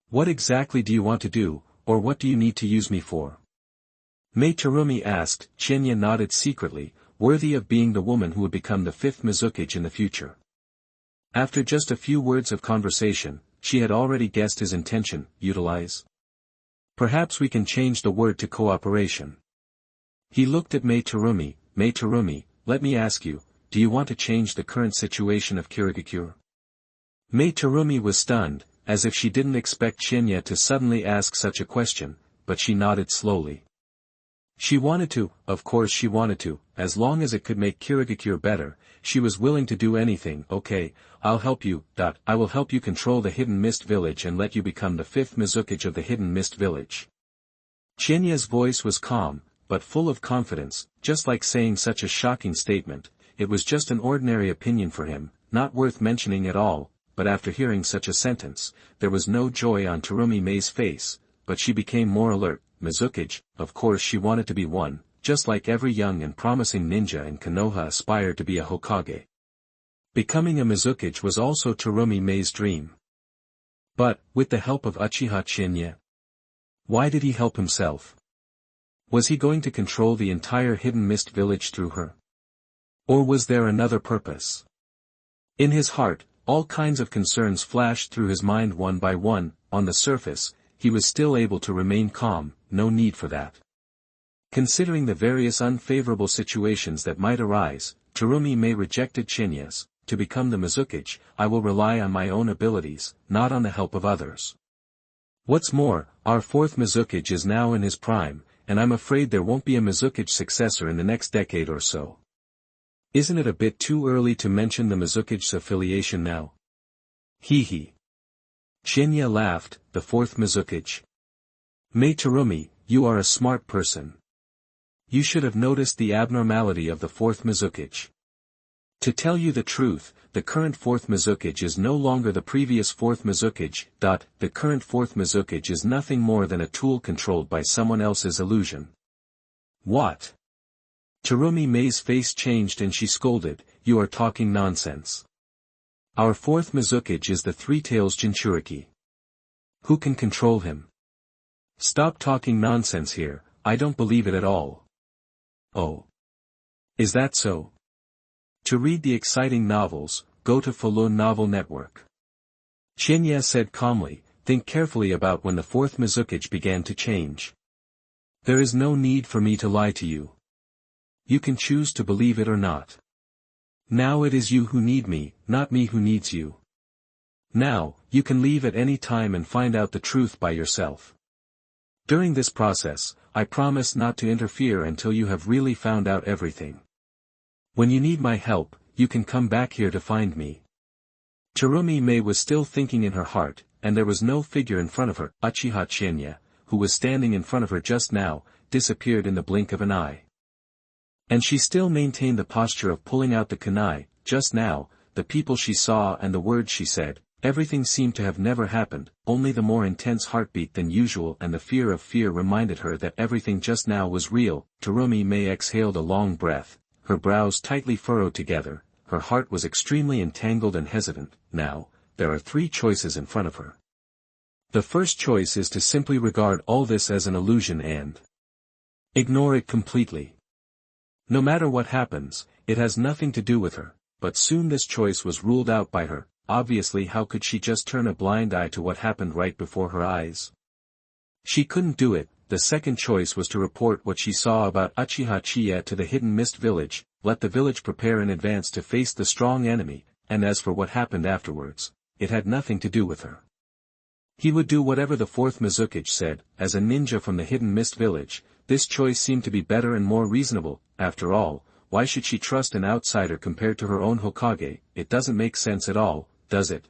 S1: What exactly do you want to do, or what do you need to use me for? Mei Terumi asked. Qianye nodded secretly, worthy of being the woman who would become the fifth Mizukage in the future. After just a few words of conversation, she had already guessed his intention. Utilize? Perhaps we can change the word to cooperation. He looked at Mei Terumi. Mei Terumi, let me ask you, do you want to change the current situation of Kirigakure? Mei Terumi was stunned, as if she didn't expect Qianye to suddenly ask such a question, but she nodded slowly. She wanted to, of course she wanted to, as long as it could make Kirigakure better. She was willing to do anything. Okay, I'll help you. I will help you control the Hidden Mist Village and let you become the fifth Mizukage of the Hidden Mist Village. Qianye's voice was calm, but full of confidence. Just like saying such a shocking statement, it was just an ordinary opinion for him, not worth mentioning at all. But after hearing such a sentence, there was no joy on Terumi Mei's face, but she became more alert. Mizukage, of course she wanted to be one, just like every young and promising ninja in Konoha aspired to be a Hokage. Becoming a Mizukage was also Terumi Mei's dream. But, with the help of Uchiha Qianye? Why did he help himself? Was he going to control the entire Hidden Mist village through her? Or was there another purpose? In his heart, all kinds of concerns flashed through his mind one by one. On the surface, he was still able to remain calm, no need for that. Considering the various unfavorable situations that might arise, Terumi Mei rejected Qianye's. To become the Mizukage, I will rely on my own abilities, not on the help of others. What's more, our fourth Mizukage is now in his prime, and I'm afraid there won't be a Mizukage successor in the next decade or so. Isn't it a bit too early to mention the Mizukage's affiliation now? Hee. Qianye laughed, the fourth Mizukage. Mei Terumi, you are a smart person. You should have noticed the abnormality of the fourth Mizukage. To tell you the truth, the current fourth Mizukage is no longer the previous fourth Mizukage. The current fourth Mizukage is nothing more than a tool controlled by someone else's illusion. What? Terumi Mei's face changed and she scolded, you are talking nonsense. Our fourth Mizukage is the Three-Tails Jinchūriki. Who can control him? Stop talking nonsense here, I don't believe it at all. Oh. Is that so? To read the exciting novels, go to Faloo Novel Network. Qianye said calmly, think carefully about when the fourth Mizukage began to change. There is no need for me to lie to you. You can choose to believe it or not. Now it is you who need me, not me who needs you. Now, you can leave at any time and find out the truth by yourself. During this process, I promise not to interfere until you have really found out everything. When you need my help, you can come back here to find me. Terumi Mei was still thinking in her heart, and there was no figure in front of her. Uchiha Qianye, who was standing in front of her just now, disappeared in the blink of an eye. And she still maintained the posture of pulling out the kunai. Just now, the people she saw and the words she said, everything seemed to have never happened, only the more intense heartbeat than usual and the fear of fear reminded her that everything just now was real. Terumi Mei exhaled a long breath. Her brows tightly furrowed together, her heart was extremely entangled and hesitant. Now, there are three choices in front of her. The first choice is to simply regard all this as an illusion and ignore it completely. No matter what happens, it has nothing to do with her, but soon this choice was ruled out by her. Obviously, how could she just turn a blind eye to what happened right before her eyes? She couldn't do it. The second choice was to report what she saw about Uchiha Qianye to the Hidden Mist village, let the village prepare in advance to face the strong enemy, and as for what happened afterwards, it had nothing to do with her. He would do whatever the fourth Mizukage said. As a ninja from the Hidden Mist village, this choice seemed to be better and more reasonable. After all, why should she trust an outsider compared to her own Hokage? It doesn't make sense at all, does it?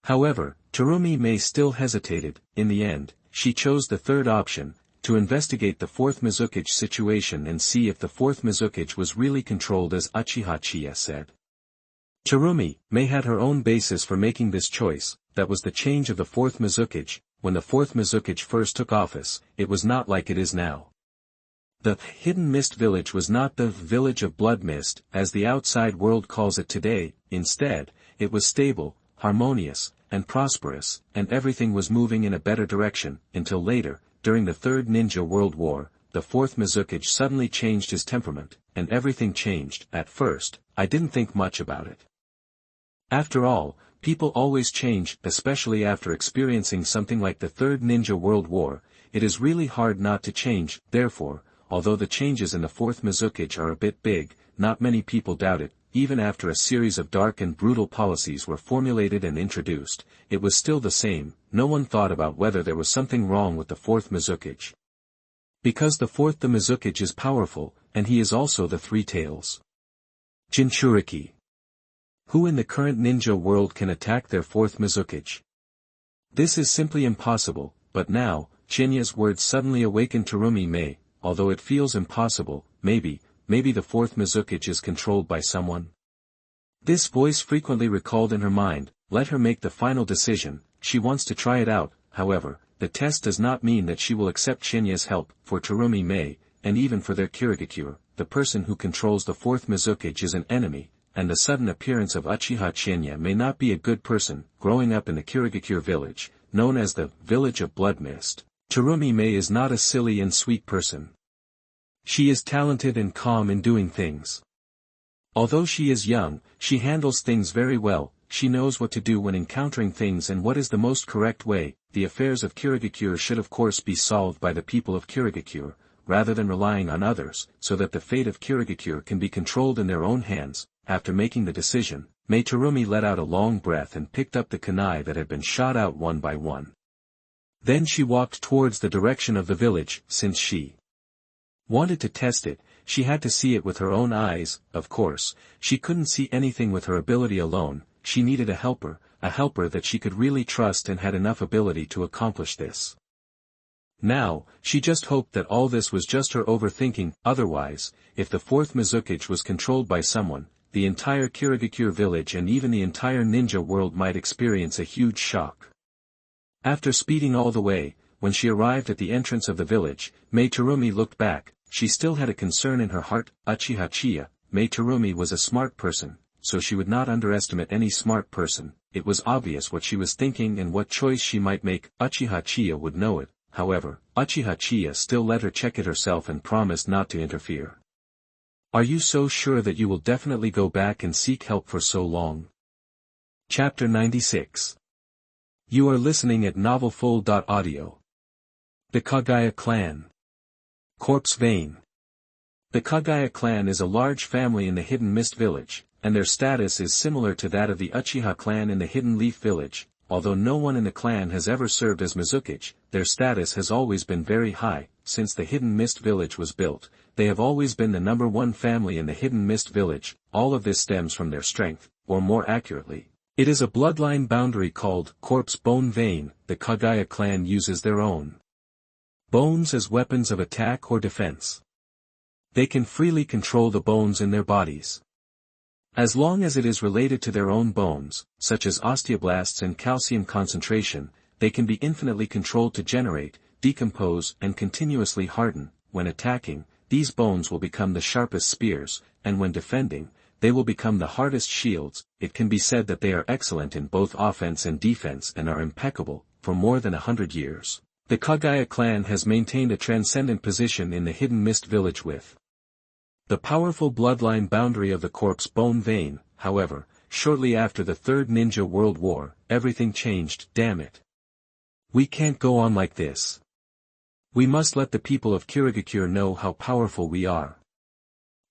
S1: However, Terumi Mei still hesitated. In the end, she chose the third option, to investigate the fourth Mizukage situation and see if the fourth Mizukage was really controlled as Uchiha Qianye said. Terumi Mei had her own basis for making this choice, that was the change of the fourth Mizukage. When the fourth Mizukage first took office, it was not like it is now. The Hidden Mist village was not the village of Blood Mist, as the outside world calls it today. Instead, it was stable, harmonious, and prosperous, and everything was moving in a better direction, until later, during the Third Ninja World War, the fourth Mizukage suddenly changed his temperament, and everything changed. At first, I didn't think much about it. After all, people always change, especially after experiencing something like the Third Ninja World War. It is really hard not to change. Therefore, although the changes in the fourth Mizukage are a bit big, not many people doubt it. Even after a series of dark and brutal policies were formulated and introduced, it was still the same. No one thought about whether there was something wrong with the fourth Mizukage. Because the fourth Mizukage is powerful, and he is also the Three-Tails Jinchūriki. Who in the current ninja world can attack their fourth Mizukage? This is simply impossible. But now, Qianye's words suddenly awakened Terumi Mei. Although it feels impossible, maybe the fourth Mizukage is controlled by someone. This voice frequently recalled in her mind. Let her make the final decision. She wants to try it out. However, the test does not mean that she will accept Qianye's help. For Terumi Mei, and even for their Kirigakure, the person who controls the fourth Mizukage is an enemy, and the sudden appearance of Uchiha Qianye may not be a good person. Growing up in the Kirigakure village, known as the Village of Blood Mist, Terumi Mei is not a silly and sweet person. She is talented and calm in doing things. Although she is young, she handles things very well. She knows what to do when encountering things and what is the most correct way. The affairs of Kirigakure should of course be solved by the people of Kirigakure, rather than relying on others, so that the fate of Kirigakure can be controlled in their own hands. After making the decision, Meitarumi let out a long breath and picked up the kunai that had been shot out one by one. Then she walked towards the direction of the village. Since she wanted to test it, she had to see it with her own eyes. Of course, she couldn't see anything with her ability alone. She needed a helper that she could really trust and had enough ability to accomplish this. Now, she just hoped that all this was just her overthinking. Otherwise, if the fourth Mizukage was controlled by someone, the entire Kirigakure village and even the entire ninja world might experience a huge shock. After speeding all the way, when she arrived at the entrance of the village, Meitarumi looked back. She still had a concern in her heart. Uchiha Meitarumi was a smart person, so she would not underestimate any smart person. It was obvious what she was thinking and what choice she might make. Uchiha would know it. However, Uchiha still let her check it herself and promised not to interfere. Are you so sure that you will definitely go back and seek help for so long? Chapter 96. You are listening at novelfull.audio. The Kagaya Clan. Corpse Vein. The Kagaya clan is a large family in the Hidden Mist village, and their status is similar to that of the Uchiha clan in the Hidden Leaf village. Although no one in the clan has ever served as Mizukage, their status has always been very high. Since the Hidden Mist village was built, they have always been the number one family in the Hidden Mist village. All of this stems from their strength, or more accurately, it is a bloodline boundary called Corpse Bone Vein. The Kagaya clan uses their own bones as weapons of attack or defense. They can freely control the bones in their bodies. As long as it is related to their own bones, such as osteoblasts and calcium concentration, they can be infinitely controlled to generate, decompose and continuously harden. When attacking, these bones will become the sharpest spears, and when defending, they will become the hardest shields. It can be said that they are excellent in both offense and defense and are impeccable. For more than 100 years, the Kagaya clan has maintained a transcendent position in the Hidden Mist village with the powerful bloodline boundary of the Corpse Bone Vein. However, shortly after the Third Ninja World War, everything changed. Damn it. We can't go on like this. We must let the people of Kirigakure know how powerful we are.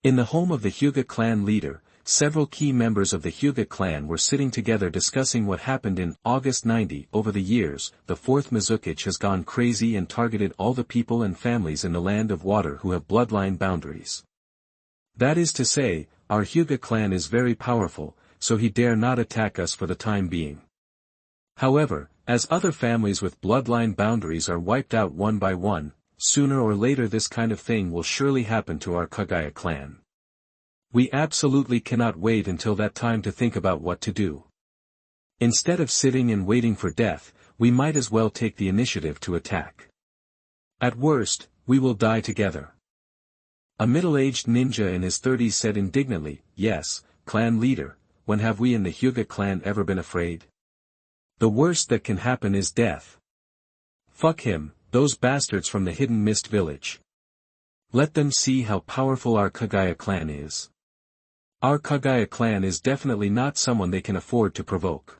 S1: In the home of the Hyuga clan leader, several key members of the Hyuga clan were sitting together discussing what happened in August 90. Over the years, the fourth Mizukage has gone crazy and targeted all the people and families in the Land of Water who have bloodline boundaries. That is to say, our Hyuga clan is very powerful, so he dare not attack us for the time being. However, as other families with bloodline boundaries are wiped out one by one, sooner or later this kind of thing will surely happen to our Kagaya clan. We absolutely cannot wait until that time to think about what to do. Instead of sitting and waiting for death, we might as well take the initiative to attack. At worst, we will die together. A middle-aged ninja in his 30s said indignantly, "Yes, clan leader, when have we in the Hyuga clan ever been afraid? The worst that can happen is death. Fuck him, those bastards from the Hidden Mist village. Let them see how powerful our Kagaya clan is. Our Kagaya clan is definitely not someone they can afford to provoke."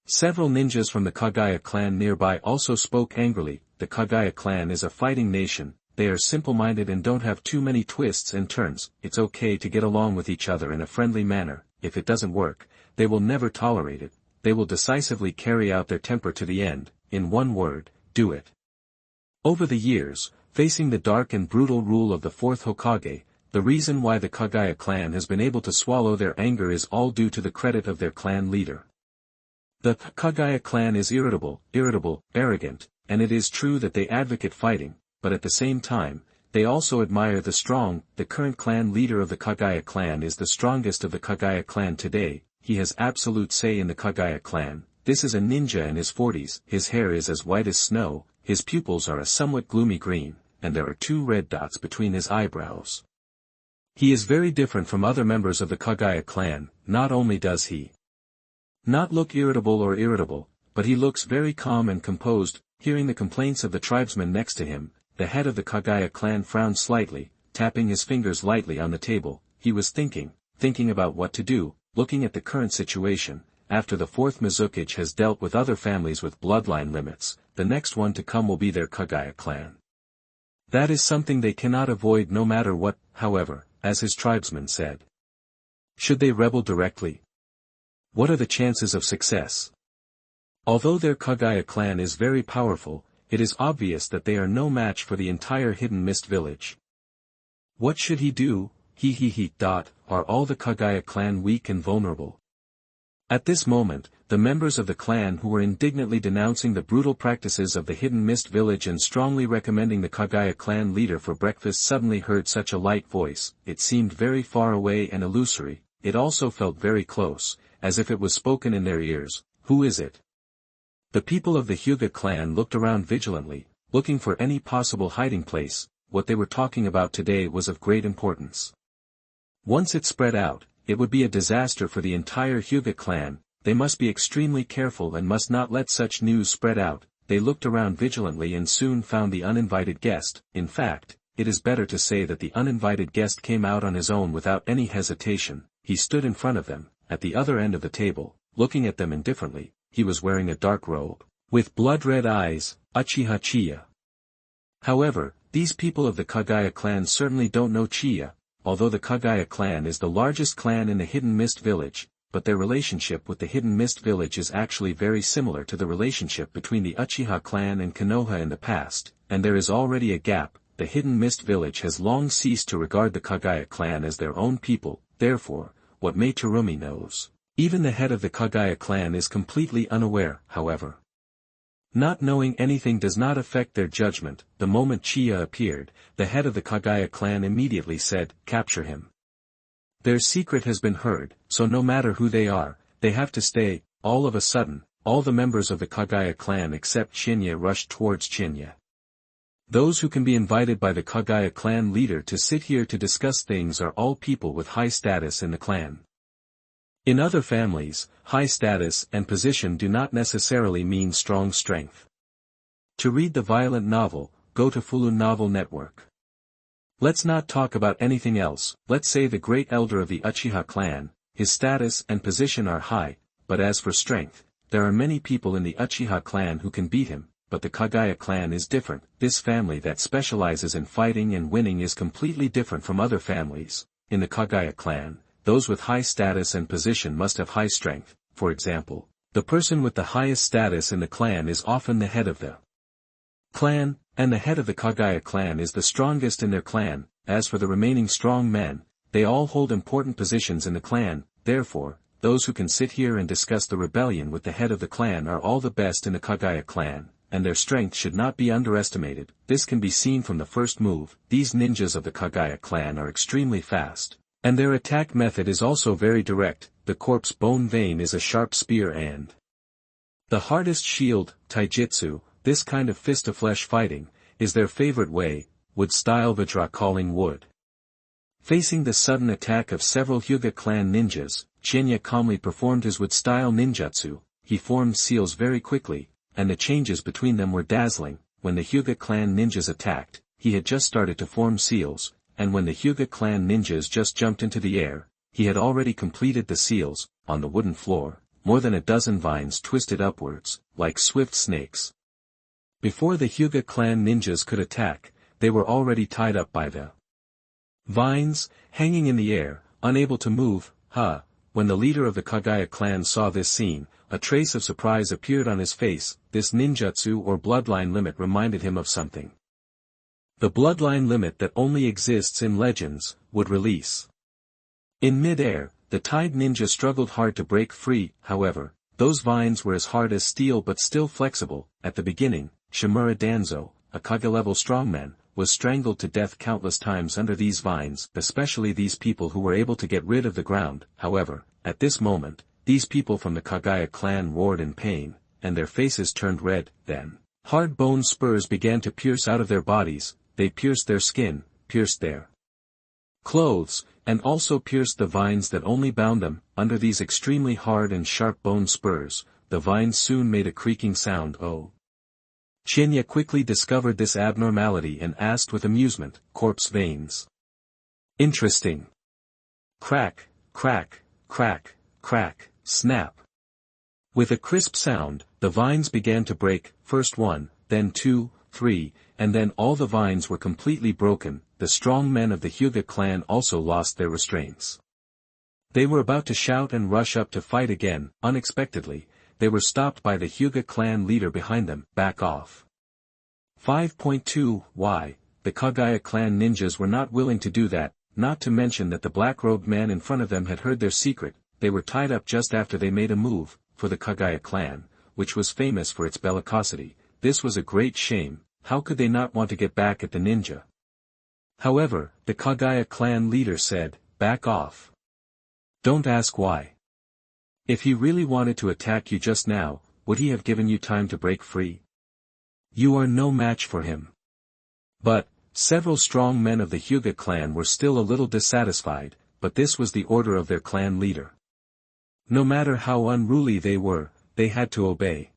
S1: Several ninjas from the Kagaya clan nearby also spoke angrily. The Kagaya clan is a fighting nation. They are simple-minded and don't have too many twists and turns. It's okay to get along with each other in a friendly manner. If it doesn't work, they will never tolerate it. They will decisively carry out their temper to the end. In one word, do it. Over the years, facing the dark and brutal rule of the fourth Hokage, the reason why the Kagaya clan has been able to swallow their anger is all due to the credit of their clan leader. The Kagaya clan is irritable, arrogant, and it is true that they advocate fighting, but at the same time, they also admire the strong. The current clan leader of the Kagaya clan is the strongest of the Kagaya clan today. He has absolute say in the Kagaya clan. This is a ninja in his 40s, his hair is as white as snow, his pupils are a somewhat gloomy green, and there are 2 red dots between his eyebrows. He is very different from other members of the Kagaya clan. Not only does he not look irritable, but he looks very calm and composed. Hearing the complaints of the tribesmen next to him, the head of the Kagaya clan frowned slightly. tapping his fingers lightly on the table. He was thinking about what to do, looking at the current situation. After the fourth Mizukage has dealt with other families with bloodline limits, the next one to come will be their Kagaya clan. That is something they cannot avoid no matter what, however, as his tribesman said. Should they rebel directly? What are the chances of success? Although their Kagaya clan is very powerful, it is obvious that they are no match for the entire Hidden Mist village. What should he do? Are all the Kagaya clan weak and vulnerable? At this moment, the members of the clan who were indignantly denouncing the brutal practices of the Hidden Mist village and strongly recommending the Kagaya clan leader for breakfast suddenly heard such a light voice. It seemed very far away and illusory. It also felt very close, as if it was spoken in their ears. Who is it? The people of the Hyuga clan looked around vigilantly, looking for any possible hiding place. What they were talking about today was of great importance. Once it spread out, it would be a disaster for the entire Hyuga clan. They must be extremely careful and must not let such news spread out. They looked around vigilantly and soon found the uninvited guest. In fact, it is better to say that the uninvited guest came out on his own without any hesitation. He stood in front of them, at the other end of the table, looking at them indifferently. He was wearing a dark robe, with blood-red eyes, Uchiha Qianye. However, these people of the Kagaya clan certainly don't know Qianye. Although the Kagaya clan is the largest clan in the Hidden Mist village, but their relationship with the Hidden Mist village is actually very similar to the relationship between the Uchiha clan and Konoha in the past, and there is already a gap. The Hidden Mist village has long ceased to regard the Kagaya clan as their own people. Therefore, what Mei Terumi knows, even the head of the Kagaya clan is completely unaware. However, not knowing anything does not affect their judgment. The moment Qianye appeared, the head of the Kagaya clan immediately said, "Capture him." Their secret has been heard, so no matter who they are, they have to stay. All of a sudden, all the members of the Kagaya clan except Qianye rushed towards Qianye. Those who can be invited by the Kagaya clan leader to sit here to discuss things are all people with high status in the clan. In other families, high status and position do not necessarily mean strong strength. To read the violent novel, go to Faloo Novel Network. Let's not talk about anything else. Let's say the great elder of the Uchiha clan, his status and position are high, but as for strength, there are many people in the Uchiha clan who can beat him, but the Kagaya clan is different. This family that specializes in fighting and winning is completely different from other families. In the Kagaya clan, those with high status and position must have high strength. For example, the person with the highest status in the clan is often the head of the clan, and the head of the Kagaya clan is the strongest in their clan. As for the remaining strong men, they all hold important positions in the clan. Therefore, those who can sit here and discuss the rebellion with the head of the clan are all the best in the Kagaya clan, and their strength should not be underestimated. This can be seen from the first move. These ninjas of the Kagaya clan are extremely fast, and their attack method is also very direct. The corpse bone vein is a sharp spear and the hardest shield, taijutsu. This kind of fist-to-flesh fighting is their favorite way, wood-style vajra calling wood. Facing the sudden attack of several Hyuga clan ninjas, Qianye calmly performed his wood-style ninjutsu. He formed seals very quickly, and the changes between them were dazzling. When the Hyuga clan ninjas attacked, he had just started to form seals, and when the Hyuga clan ninjas just jumped into the air, he had already completed the seals. On the wooden floor, more than a dozen vines twisted upwards, like swift snakes. Before the Hyuga clan ninjas could attack, they were already tied up by the vines, hanging in the air, unable to move. When the leader of the Kagaya clan saw this scene, a trace of surprise appeared on his face. This ninjutsu or bloodline limit reminded him of something. The bloodline limit that only exists in legends, would release. In mid-air, the tied ninja struggled hard to break free. However, those vines were as hard as steel but still flexible. At the beginning, Shimura Danzo, a Kage-level strongman, was strangled to death countless times under these vines, especially these people who were able to get rid of the ground. However, at this moment, these people from the Kagaya clan roared in pain, and their faces turned red. Then, hard bone spurs began to pierce out of their bodies. They pierced their skin, pierced their clothes, and also pierced the vines that only bound them. Under these extremely hard and sharp bone spurs, the vines soon made a creaking sound. Qianye quickly discovered this abnormality and asked with amusement, "Corpse veins? Interesting. Crack, crack, crack, crack, snap. With a crisp sound, the vines began to break, first one, then two, three, and then all the vines were completely broken. The strong men of the Hyuga clan also lost their restraints. They were about to shout and rush up to fight again. Unexpectedly, they were stopped by the Hyuga clan leader behind them. Back off. 5.2 Why? The Kagaya clan ninjas were not willing to do that, not to mention that the black-robed man in front of them had heard their secret. They were tied up just after they made a move. For the Kagaya clan, which was famous for its bellicosity, this was a great shame. How could they not want to get back at the ninja? However, the Kagaya clan leader said, "Back off. Don't ask why. If he really wanted to attack you just now, would he have given you time to break free? You are no match for him." But, several strong men of the Hyuga clan were still a little dissatisfied, but this was the order of their clan leader. No matter how unruly they were, they had to obey.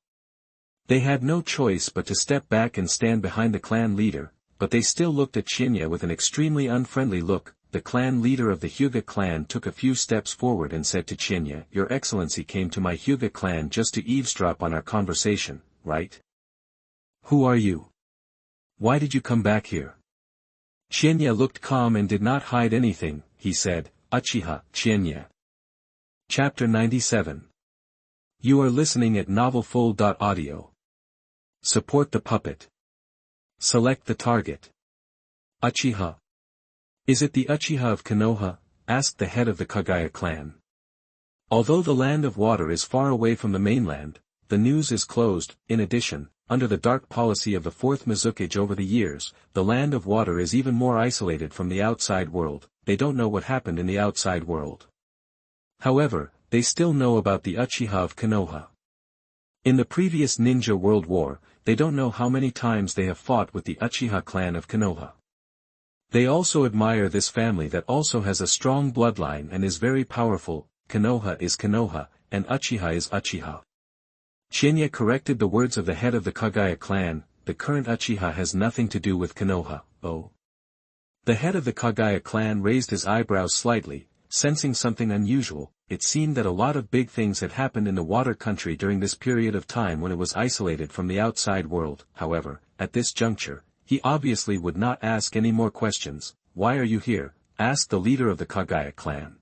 S1: They had no choice but to step back and stand behind the clan leader, but they still looked at Qianye with an extremely unfriendly look. The clan leader of the Hyuga clan took a few steps forward and said to Qianye, "Your Excellency came to my Hyuga clan just to eavesdrop on our conversation, right? Who are you? Why did you come back here?" Qianye looked calm and did not hide anything. He said, "Uchiha, Qianye." Chapter 97. You are listening at novelfull.audio. Support the puppet. Select the target. Uchiha. Is it the Uchiha of Konoha? Asked the head of the Kagaya clan. Although the land of water is far away from the mainland, the news is closed. In addition, under the dark policy of the fourth Mizukage over the years, the land of water is even more isolated from the outside world. They don't know what happened in the outside world. However, they still know about the Uchiha of Konoha. In the previous Ninja World War, they don't know how many times they have fought with the Uchiha clan of Konoha. They also admire this family that also has a strong bloodline and is very powerful. Konoha is Konoha, and Uchiha is Uchiha. Qianye corrected the words of the head of the Kagaya clan. The current Uchiha has nothing to do with Konoha. Oh. The head of the Kagaya clan raised his eyebrows slightly, sensing something unusual. It seemed that a lot of big things had happened in the water country during this period of time when it was isolated from the outside world. However, at this juncture, he obviously would not ask any more questions. "Why are you here?" asked the leader of the Kagaya clan.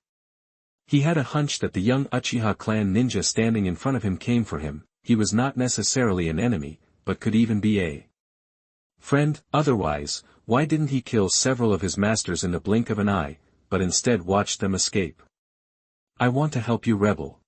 S1: He had a hunch that the young Uchiha clan ninja standing in front of him came for him. He was not necessarily an enemy, but could even be a friend. Otherwise, why didn't he kill several of his masters in the blink of an eye, but instead watched them escape? "I want to help you, rebel."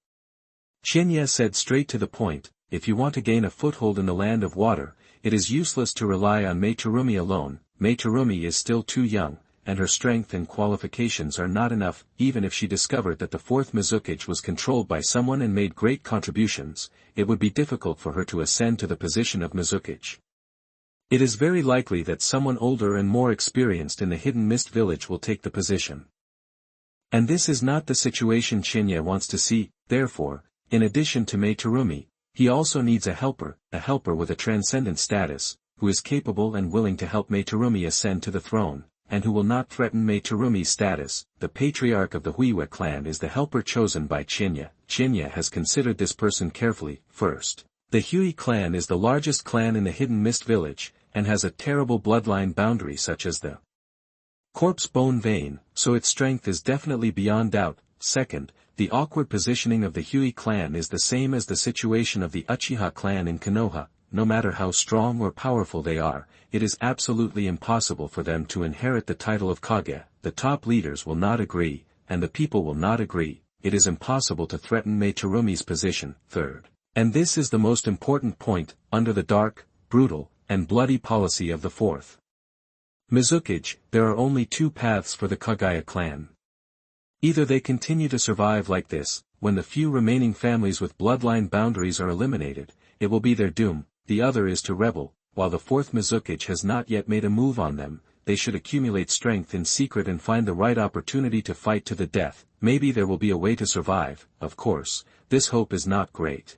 S1: Qianye said straight to the point. If you want to gain a foothold in the land of water, it is useless to rely on Mei-Terumi alone. Mei-Terumi is still too young, and her strength and qualifications are not enough. Even if she discovered that the fourth Mizukage was controlled by someone and made great contributions, it would be difficult for her to ascend to the position of Mizukage. It is very likely that someone older and more experienced in the Hidden Mist village will take the position. And this is not the situation Qianye wants to see. Therefore, in addition to Mei-Terumi, he also needs a helper with a transcendent status, who is capable and willing to help Mei-Terumi ascend to the throne, and who will not threaten Mei-Terumi's status. The patriarch of the Huiwa clan is the helper chosen by Qianye. Qianye has considered this person carefully. First, the Hui clan is the largest clan in the Hidden Mist village, and has a terrible bloodline boundary such as the corpse bone vein, so its strength is definitely beyond doubt. Second, the awkward positioning of the Hui clan is the same as the situation of the Uchiha clan in Konoha. No matter how strong or powerful they are, it is absolutely impossible for them to inherit the title of Kage. The top leaders will not agree, and the people will not agree. It is impossible to threaten Mei-Terumi's position. Third, and this is the most important point, under the dark, brutal, and bloody policy of the fourth Mizukage, there are only two paths for the Kagaya clan. Either they continue to survive like this, when the few remaining families with bloodline boundaries are eliminated, it will be their doom. The other is to rebel. While the fourth Mizukage has not yet made a move on them, they should accumulate strength in secret and find the right opportunity to fight to the death. Maybe there will be a way to survive. Of course, this hope is not great.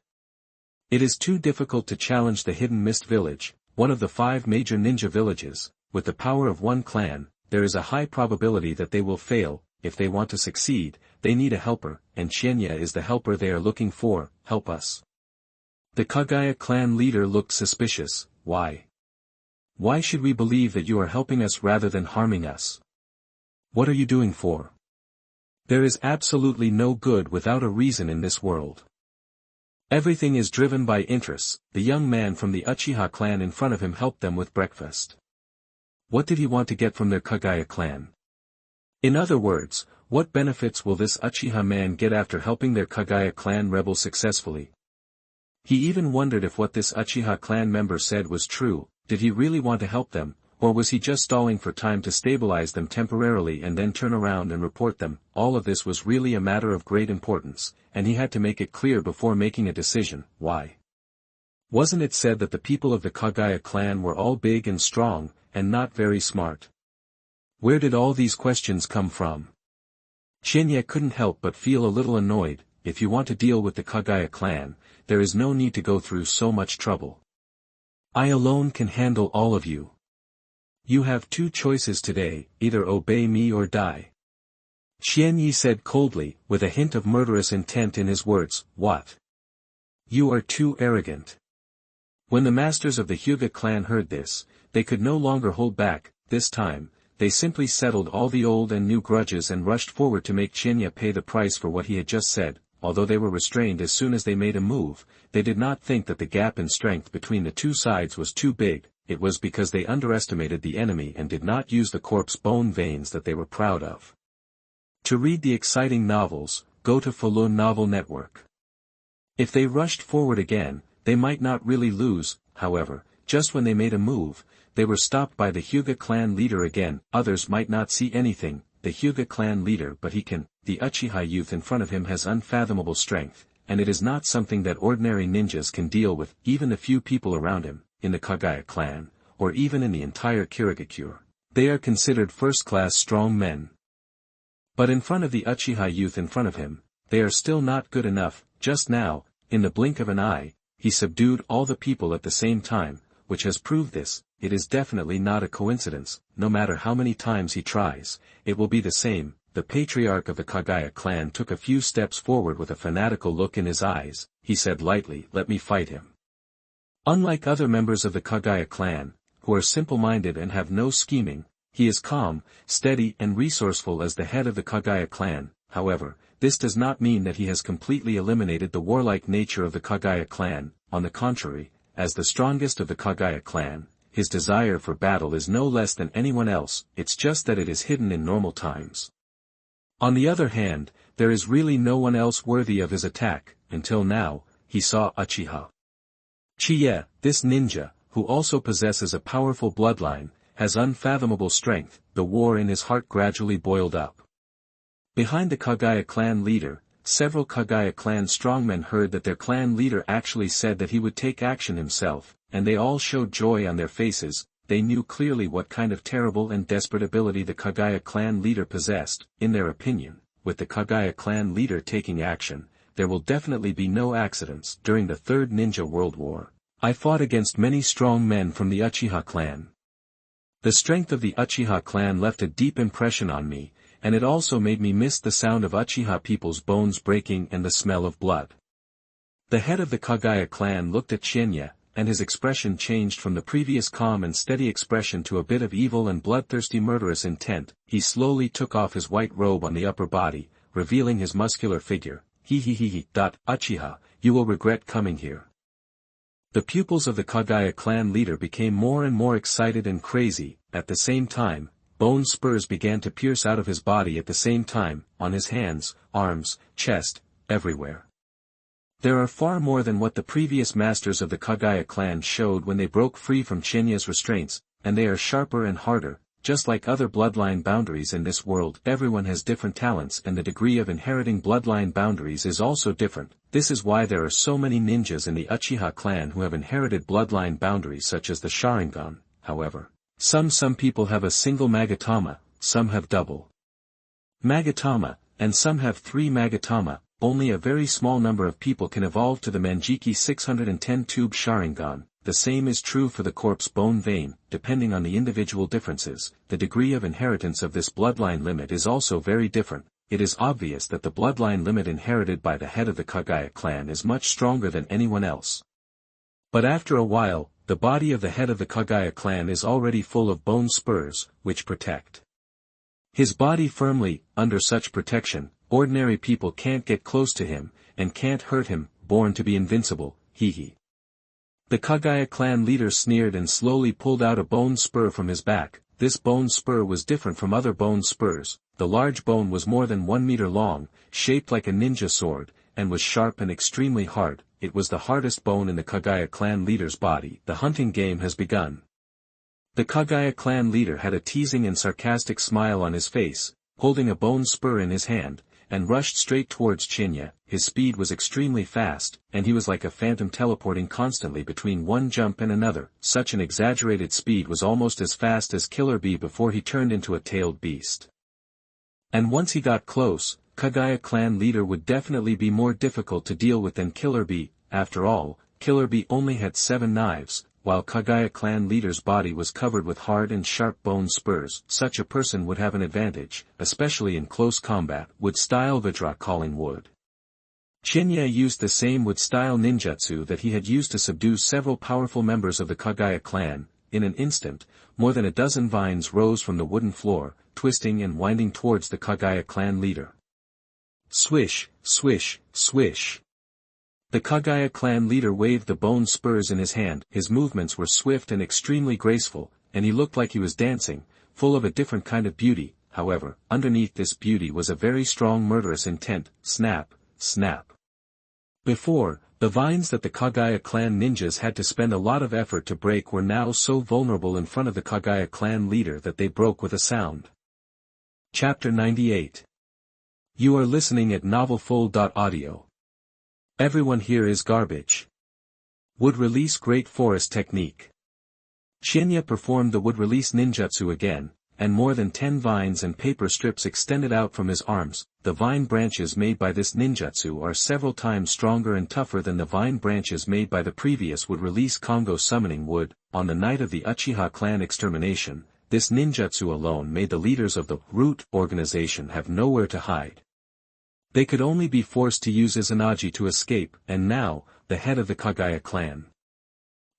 S1: It is too difficult to challenge the Hidden Mist village, one of the 5 major ninja villages, with the power of one clan. there is a high probability that they will fail. If they want to succeed, they need a helper, and Qianye is the helper they are looking for. Help us. The Kagaya clan leader looked suspicious. Why? Why should we believe that you are helping us rather than harming us? What are you doing for? There is absolutely no good without a reason in this world. Everything is driven by interests. The young man from the Uchiha clan in front of him helped them with breakfast. What did he want to get from their Kagaya clan? In other words, what benefits will this Uchiha man get after helping their Kagaya clan rebel successfully? He even wondered if what this Uchiha clan member said was true. Did he really want to help them, or was he just stalling for time to stabilize them temporarily and then turn around and report them? All of this was really a matter of great importance, and he had to make it clear before making a decision. Why? Wasn't it said that the people of the Kagaya clan were all big and strong, and not very smart? Where did all these questions come from? Qianye couldn't help but feel a little annoyed. If you want to deal with the Kagaya clan, there is no need to go through so much trouble. I alone can handle all of you. You have two choices today, either obey me or die. Qianye said coldly, with a hint of murderous intent in his words. What? You are too arrogant. When the masters of the Hyuga clan heard this, they could no longer hold back. This time, they simply settled all the old and new grudges and rushed forward to make Qianye pay the price for what he had just said. Although they were restrained as soon as they made a move, they did not think that the gap in strength between the two sides was too big. It was because they underestimated the enemy and did not use the corpse bone veins that they were proud of. To read the exciting novels, go to Faloo Novel Network. If they rushed forward again, they might not really lose. However, just when they made a move, they were stopped by the Hyuga clan leader again. Others might not see anything, the Hyuga clan leader, but he can. The Uchiha youth in front of him has unfathomable strength, and it is not something that ordinary ninjas can deal with. Even the few people around him, in the Kagaya clan, or even in the entire Kirigakure, they are considered first-class strong men. But in front of the Uchiha youth in front of him, they are still not good enough. Just now, in the blink of an eye, he subdued all the people at the same time, which has proved this. It is definitely not a coincidence. No matter how many times he tries, it will be the same. The patriarch of the Kagaya clan took a few steps forward with a fanatical look in his eyes. He said lightly, "Let me fight him." Unlike other members of the Kagaya clan, who are simple-minded and have no scheming, he is calm, steady and resourceful as the head of the Kagaya clan. However, this does not mean that he has completely eliminated the warlike nature of the Kagaya clan. On the contrary, as the strongest of the Kagaya clan, his desire for battle is no less than anyone else. It's just that it is hidden in normal times. On the other hand, there is really no one else worthy of his attack. Until now, he saw Uchiha Qianye, this ninja, who also possesses a powerful bloodline, has unfathomable strength. The war in his heart gradually boiled up. Behind the Kagaya clan leader, several Kagaya clan strongmen heard that their clan leader actually said that he would take action himself, and they all showed joy on their faces. They knew clearly what kind of terrible and desperate ability the Kagaya clan leader possessed. In their opinion, with the Kagaya clan leader taking action, there will definitely be no accidents. During the Third Ninja World War, I fought against many strong men from the Uchiha clan. The strength of the Uchiha clan left a deep impression on me, and it also made me miss the sound of Uchiha people's bones breaking and the smell of blood. The head of the Kagaya clan looked at Qianye, and his expression changed from the previous calm and steady expression to a bit of evil and bloodthirsty murderous intent. He slowly took off his white robe on the upper body, revealing his muscular figure. Uchiha, you will regret coming here. The pupils of the Kagaya clan leader became more and more excited and crazy. At the same time, bone spurs began to pierce out of his body at the same time, on his hands, arms, chest, everywhere. There are far more than what the previous masters of the Kagaya clan showed when they broke free from Qianye's restraints, and they are sharper and harder. Just like other bloodline boundaries in this world, everyone has different talents and the degree of inheriting bloodline boundaries is also different. This is why there are so many ninjas in the Uchiha clan who have inherited bloodline boundaries such as the Sharingan. However, some people have a single Magatama, some have double Magatama, and some have 3 Magatama. Only a very small number of people can evolve to the Manjiki 610 tube Sharingan. the same is true for the corpse bone vein. Depending on the individual differences, the degree of inheritance of this bloodline limit is also very different. It is obvious that the bloodline limit inherited by the head of the Kagaya clan is much stronger than anyone else. But after a while, the body of the head of the Kagaya clan is already full of bone spurs, which protect his body firmly. Under such protection, ordinary people can't get close to him, and can't hurt him. Born to be invincible, hee. The Kagaya clan leader sneered and slowly pulled out a bone spur from his back. This bone spur was different from other bone spurs. The large bone was more than 1 meter long, shaped like a ninja sword, and was sharp and extremely hard. It was the hardest bone in the Kagaya clan leader's body. The hunting game has begun. The Kagaya clan leader had a teasing and sarcastic smile on his face, holding a bone spur in his hand, and rushed straight towards Qianye. His speed was extremely fast, and he was like a phantom teleporting constantly between one jump and another. Such an exaggerated speed was almost as fast as Killer Bee before he turned into a tailed beast. And once he got close, Kagaya clan leader would definitely be more difficult to deal with than Killer Bee. After all, Killer Bee only had 7 knives, while Kagaya clan leader's body was covered with hard and sharp bone spurs. Such a person would have an advantage, especially in close combat. Wood-style Vajra calling wood. Qianye used the same wood-style ninjutsu that he had used to subdue several powerful members of the Kagaya clan. In an instant, more than a dozen vines rose from the wooden floor, twisting and winding towards the Kagaya clan leader. Swish, swish, swish. The Kagaya clan leader waved the bone spurs in his hand. His movements were swift and extremely graceful, and he looked like he was dancing, full of a different kind of beauty. However, underneath this beauty was a very strong murderous intent. Snap, snap. Before, the vines that the Kagaya clan ninjas had to spend a lot of effort to break were now so vulnerable in front of the Kagaya clan leader that they broke with a sound. Chapter 98. You are listening at novelfull.audio. Everyone here is garbage. Wood release great forest technique. Qianye performed the wood release ninjutsu again, and more than 10 vines and paper strips extended out from his arms. The vine branches made by this ninjutsu are several times stronger and tougher than the vine branches made by the previous wood release Kongo summoning wood. On the night of the Uchiha clan extermination, this ninjutsu alone made the leaders of the root organization have nowhere to hide. They could only be forced to use Izanagi to escape, and now, the head of the Kagaya clan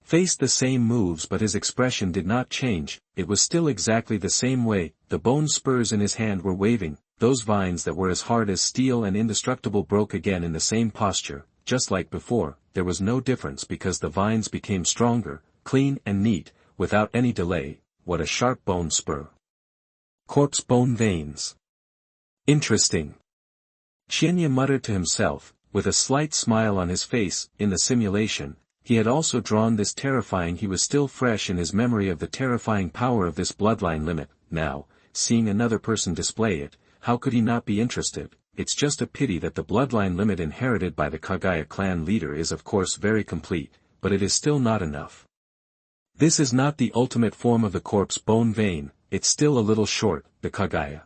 S1: faced the same moves, but his expression did not change. It was still exactly the same way. The bone spurs in his hand were waving. Those vines that were as hard as steel and indestructible broke again in the same posture. Just like before, there was no difference because the vines became stronger, clean and neat, without any delay. What a sharp bone spur. Corpse bone veins. Interesting. Qianye muttered to himself, with a slight smile on his face. In the simulation, he had also drawn this terrifying. He was still fresh in his memory of the terrifying power of this bloodline limit. Now, seeing another person display it, how could he not be interested? It's just a pity that the bloodline limit inherited by the Kagaya clan leader is of course very complete, but it is still not enough. This is not the ultimate form of the corpse bone vein, it's still a little short. The Kagaya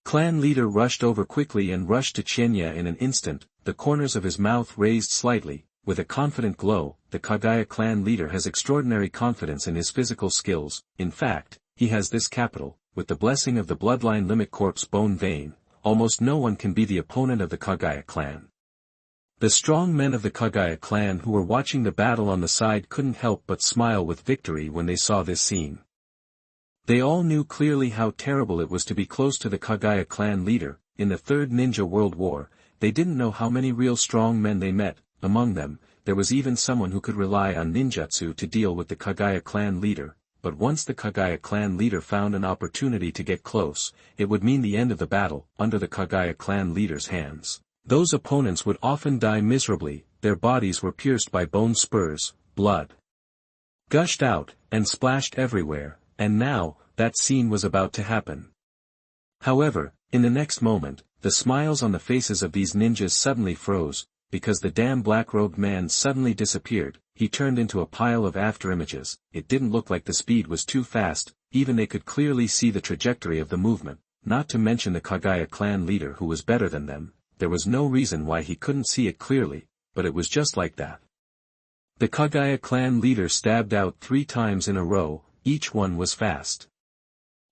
S1: clan leader rushed over quickly and rushed to Qianye in an instant, the corners of his mouth raised slightly, with a confident glow. The Kagaya clan leader has extraordinary confidence in his physical skills. In fact, he has this capital. With the blessing of the bloodline limit corpse bone vein, almost no one can be the opponent of the Kagaya clan. The strong men of the Kagaya clan who were watching the battle on the side couldn't help but smile with victory when they saw this scene. They all knew clearly how terrible it was to be close to the Kagaya clan leader. In the Third Ninja World War, they didn't know how many real strong men they met. Among them, there was even someone who could rely on ninjutsu to deal with the Kagaya clan leader. But once the Kagaya clan leader found an opportunity to get close, it would mean the end of the battle. Under the Kagaya clan leader's hands, those opponents would often die miserably. Their bodies were pierced by bone spurs, blood gushed out, and splashed everywhere. And now, that scene was about to happen. However, in the next moment, the smiles on the faces of these ninjas suddenly froze, because the damn black-robed man suddenly disappeared. He turned into a pile of afterimages. It didn't look like the speed was too fast, even they could clearly see the trajectory of the movement, not to mention the Kagaya clan leader who was better than them. There was no reason why he couldn't see it clearly, but it was just like that. The Kagaya clan leader stabbed out 3 times in a row, each one was fast,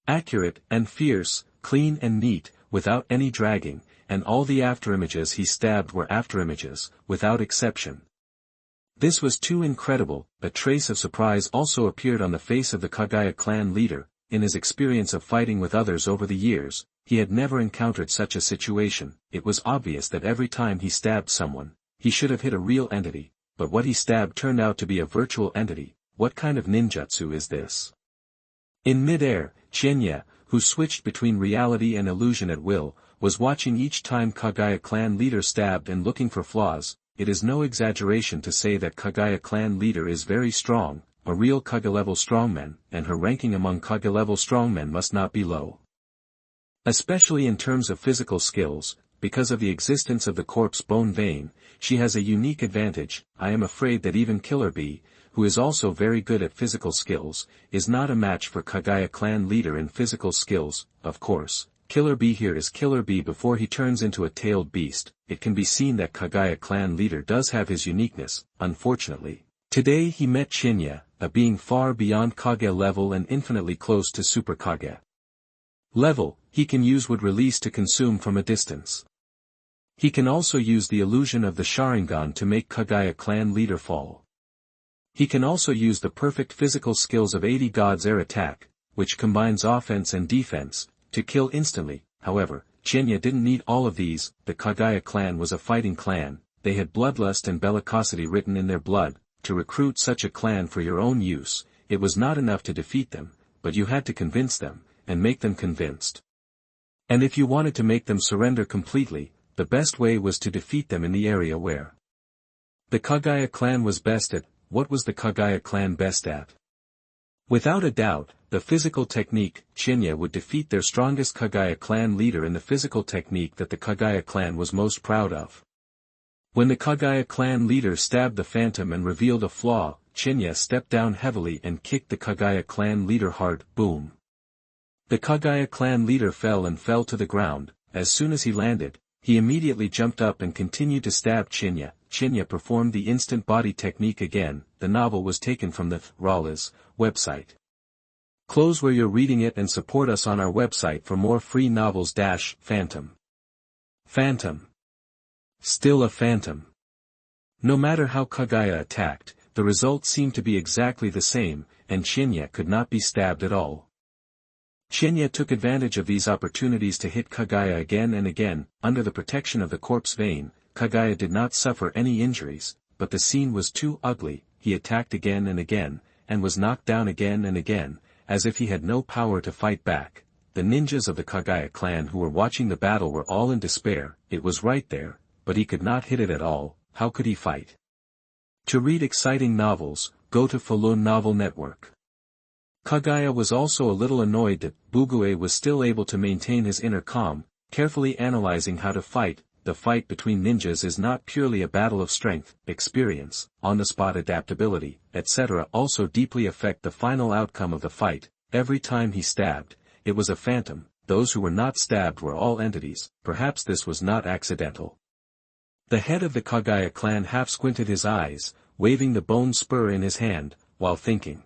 S1: accurate and fierce, clean and neat, without any dragging, and all the afterimages he stabbed were afterimages, without exception. This was too incredible. A trace of surprise also appeared on the face of the Kagaya clan leader. In his experience of fighting with others over the years, he had never encountered such a situation. It was obvious that every time he stabbed someone, he should have hit a real entity, but what he stabbed turned out to be a virtual entity. What kind of ninjutsu is this? In mid-air, Qianye, who switched between reality and illusion at will, was watching each time Kagaya clan leader stabbed and looking for flaws. It is no exaggeration to say that Kagaya clan leader is very strong, a real Kage-level strongman, and her ranking among Kage-level strongmen must not be low. Especially in terms of physical skills, because of the existence of the corpse bone vein, she has a unique advantage. I am afraid that even Killer Bee, who is also very good at physical skills, is not a match for Kagaya clan leader in physical skills. Of course, Killer Bee here is Killer Bee before he turns into a tailed beast. It can be seen that Kagaya clan leader does have his uniqueness. Unfortunately, today he met Qianye, a being far beyond Kage level and infinitely close to Super Kage level. He can use wood release to consume from a distance. He can also use the illusion of the Sharingan to make Kagaya clan leader fall. He can also use the perfect physical skills of 80 God's air attack, which combines offense and defense, to kill instantly. However, Qianye didn't need all of these. The Kagaya clan was a fighting clan. They had bloodlust and bellicosity written in their blood. To recruit such a clan for your own use, it was not enough to defeat them, but you had to convince them, and make them convinced. And if you wanted to make them surrender completely, the best way was to defeat them in the area where the Kagaya clan was best at. What was the Kagaya clan best at? Without a doubt, the physical technique. Qianye would defeat their strongest Kagaya clan leader in the physical technique that the Kagaya clan was most proud of. When the Kagaya clan leader stabbed the phantom and revealed a flaw, Qianye stepped down heavily and kicked the Kagaya clan leader hard. Boom! The Kagaya clan leader fell to the ground. As soon as he landed, he immediately jumped up and continued to stab Qianye. Qianye performed the instant body technique again. The novel was taken from the Rawlers website. Close where you're reading it and support us on our website for more free novels. Phantom. Phantom. Still a phantom. No matter how Kagaya attacked, the result seemed to be exactly the same, and Qianye could not be stabbed at all. Qianye took advantage of these opportunities to hit Kagaya again and again. Under the protection of the corpse vein, Kagaya did not suffer any injuries, but the scene was too ugly. He attacked again and again, and was knocked down again and again, as if he had no power to fight back. The ninjas of the Kagaya clan who were watching the battle were all in despair. It was right there, but he could not hit it at all. How could he fight? To read exciting novels, go to Faloo Novel Network. Kagaya was also a little annoyed that Bugue was still able to maintain his inner calm, carefully analyzing how to fight. The fight between ninjas is not purely a battle of strength, experience, on-the-spot adaptability, etc. also deeply affect the final outcome of the fight. Every time he stabbed, it was a phantom. Those who were not stabbed were all entities. Perhaps this was not accidental. The head of the Kagaya clan half-squinted his eyes, waving the bone spur in his hand, while thinking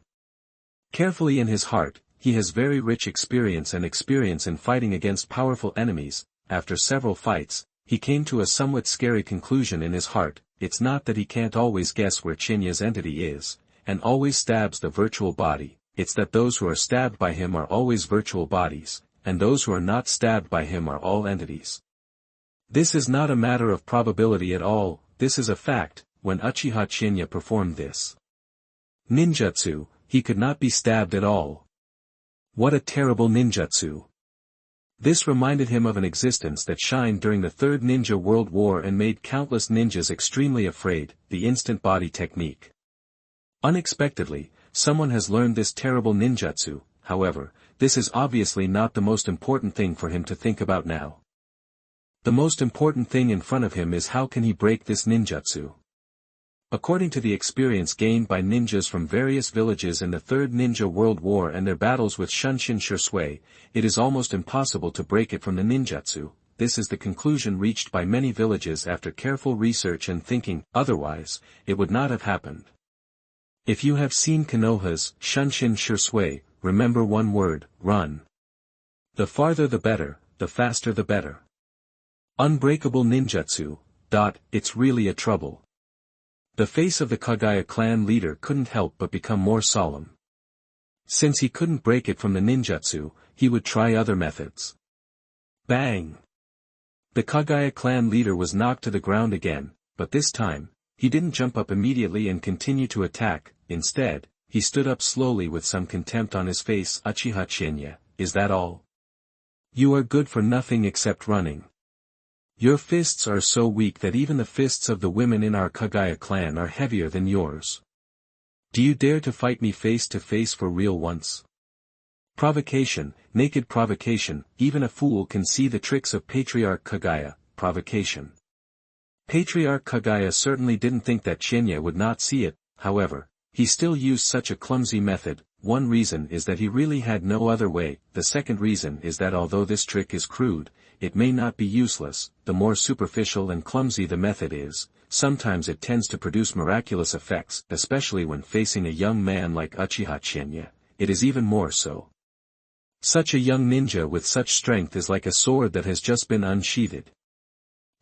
S1: carefully in his heart. He has very rich experience in fighting against powerful enemies. After several fights, he came to a somewhat scary conclusion in his heart. It's not that he can't always guess where Qianye's entity is, and always stabs the virtual body. It's that those who are stabbed by him are always virtual bodies, and those who are not stabbed by him are all entities. This is not a matter of probability at all, this is a fact. When Uchiha Qianye performed this ninjutsu, he could not be stabbed at all. What a terrible ninjutsu! This reminded him of an existence that shined during the Third Ninja World War and made countless ninjas extremely afraid, the instant body technique. Unexpectedly, someone has learned this terrible ninjutsu. However, this is obviously not the most important thing for him to think about now. The most important thing in front of him is how can he break this ninjutsu. According to the experience gained by ninjas from various villages in the Third Ninja World War and their battles with Shunshin Shursui, it is almost impossible to break it from the ninjutsu. This is the conclusion reached by many villages after careful research and thinking. Otherwise, it would not have happened. If you have seen Konoha's Shunshin Shursui, remember one word, run. The farther the better, the faster the better. Unbreakable ninjutsu. It's really a trouble. The face of the Kagaya clan leader couldn't help but become more solemn. Since he couldn't break it from the ninjutsu, he would try other methods. Bang! The Kagaya clan leader was knocked to the ground again, but this time, he didn't jump up immediately and continue to attack. Instead, he stood up slowly with some contempt on his face. Uchiha Qianye, is that all? You are good for nothing except running. Your fists are so weak that even the fists of the women in our Kagaya clan are heavier than yours. Do you dare to fight me face to face for real once? Provocation, naked provocation, even a fool can see the tricks of Patriarch Kagaya, provocation. Patriarch Kagaya certainly didn't think that Qianye would not see it, however, he still used such a clumsy method. One reason is that he really had no other way. The second reason is that although this trick is crude, it may not be useless. The more superficial and clumsy the method is, sometimes it tends to produce miraculous effects, especially when facing a young man like Uchiha Qianye. It is even more so. Such a young ninja with such strength is like a sword that has just been unsheathed.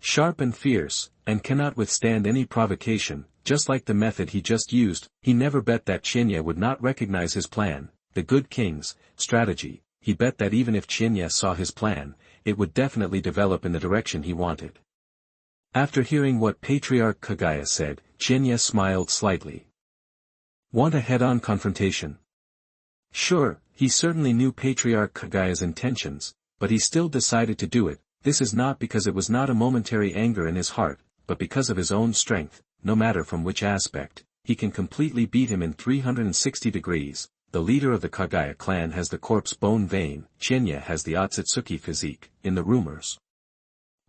S1: Sharp and fierce, and cannot withstand any provocation, just like the method he just used. He never bet that Qianye would not recognize his plan, the good king's strategy. He bet that even if Qianye saw his plan, it would definitely develop in the direction he wanted. After hearing what Patriarch Kagaya said, Qianye smiled slightly. Want a head-on confrontation? Sure, he certainly knew Patriarch Kagaya's intentions, but he still decided to do it. This is not because it was not a momentary anger in his heart, but because of his own strength. No matter from which aspect, he can completely beat him in 360 degrees. The leader of the Kagaya clan has the corpse bone vein, Qianye has the Otsutsuki physique, in the rumors.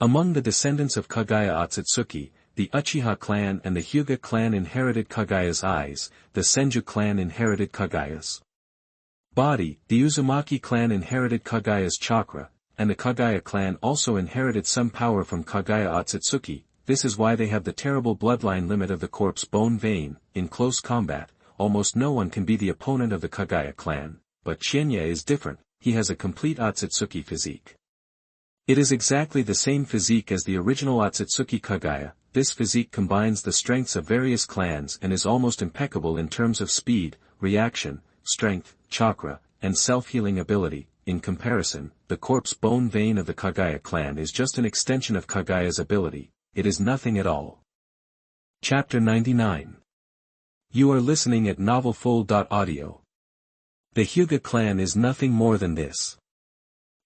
S1: Among the descendants of Kagaya Otsutsuki, the Uchiha clan and the Hyuga clan inherited Kagaya's eyes, the Senju clan inherited Kagaya's body, the Uzumaki clan inherited Kagaya's chakra, and the Kagaya clan also inherited some power from Kagaya Otsutsuki. This is why they have the terrible bloodline limit of the corpse bone vein. In close combat, almost no one can be the opponent of the Kagaya clan, but Qianye is different. He has a complete Otsutsuki physique. It is exactly the same physique as the original Otsutsuki Kagaya. This physique combines the strengths of various clans and is almost impeccable in terms of speed, reaction, strength, chakra, and self-healing ability. In comparison, the corpse bone vein of the Kagaya clan is just an extension of Kagaya's ability. It is nothing at all. Chapter 99. You are listening at novelfull.audio. The Hyuga clan is nothing more than this.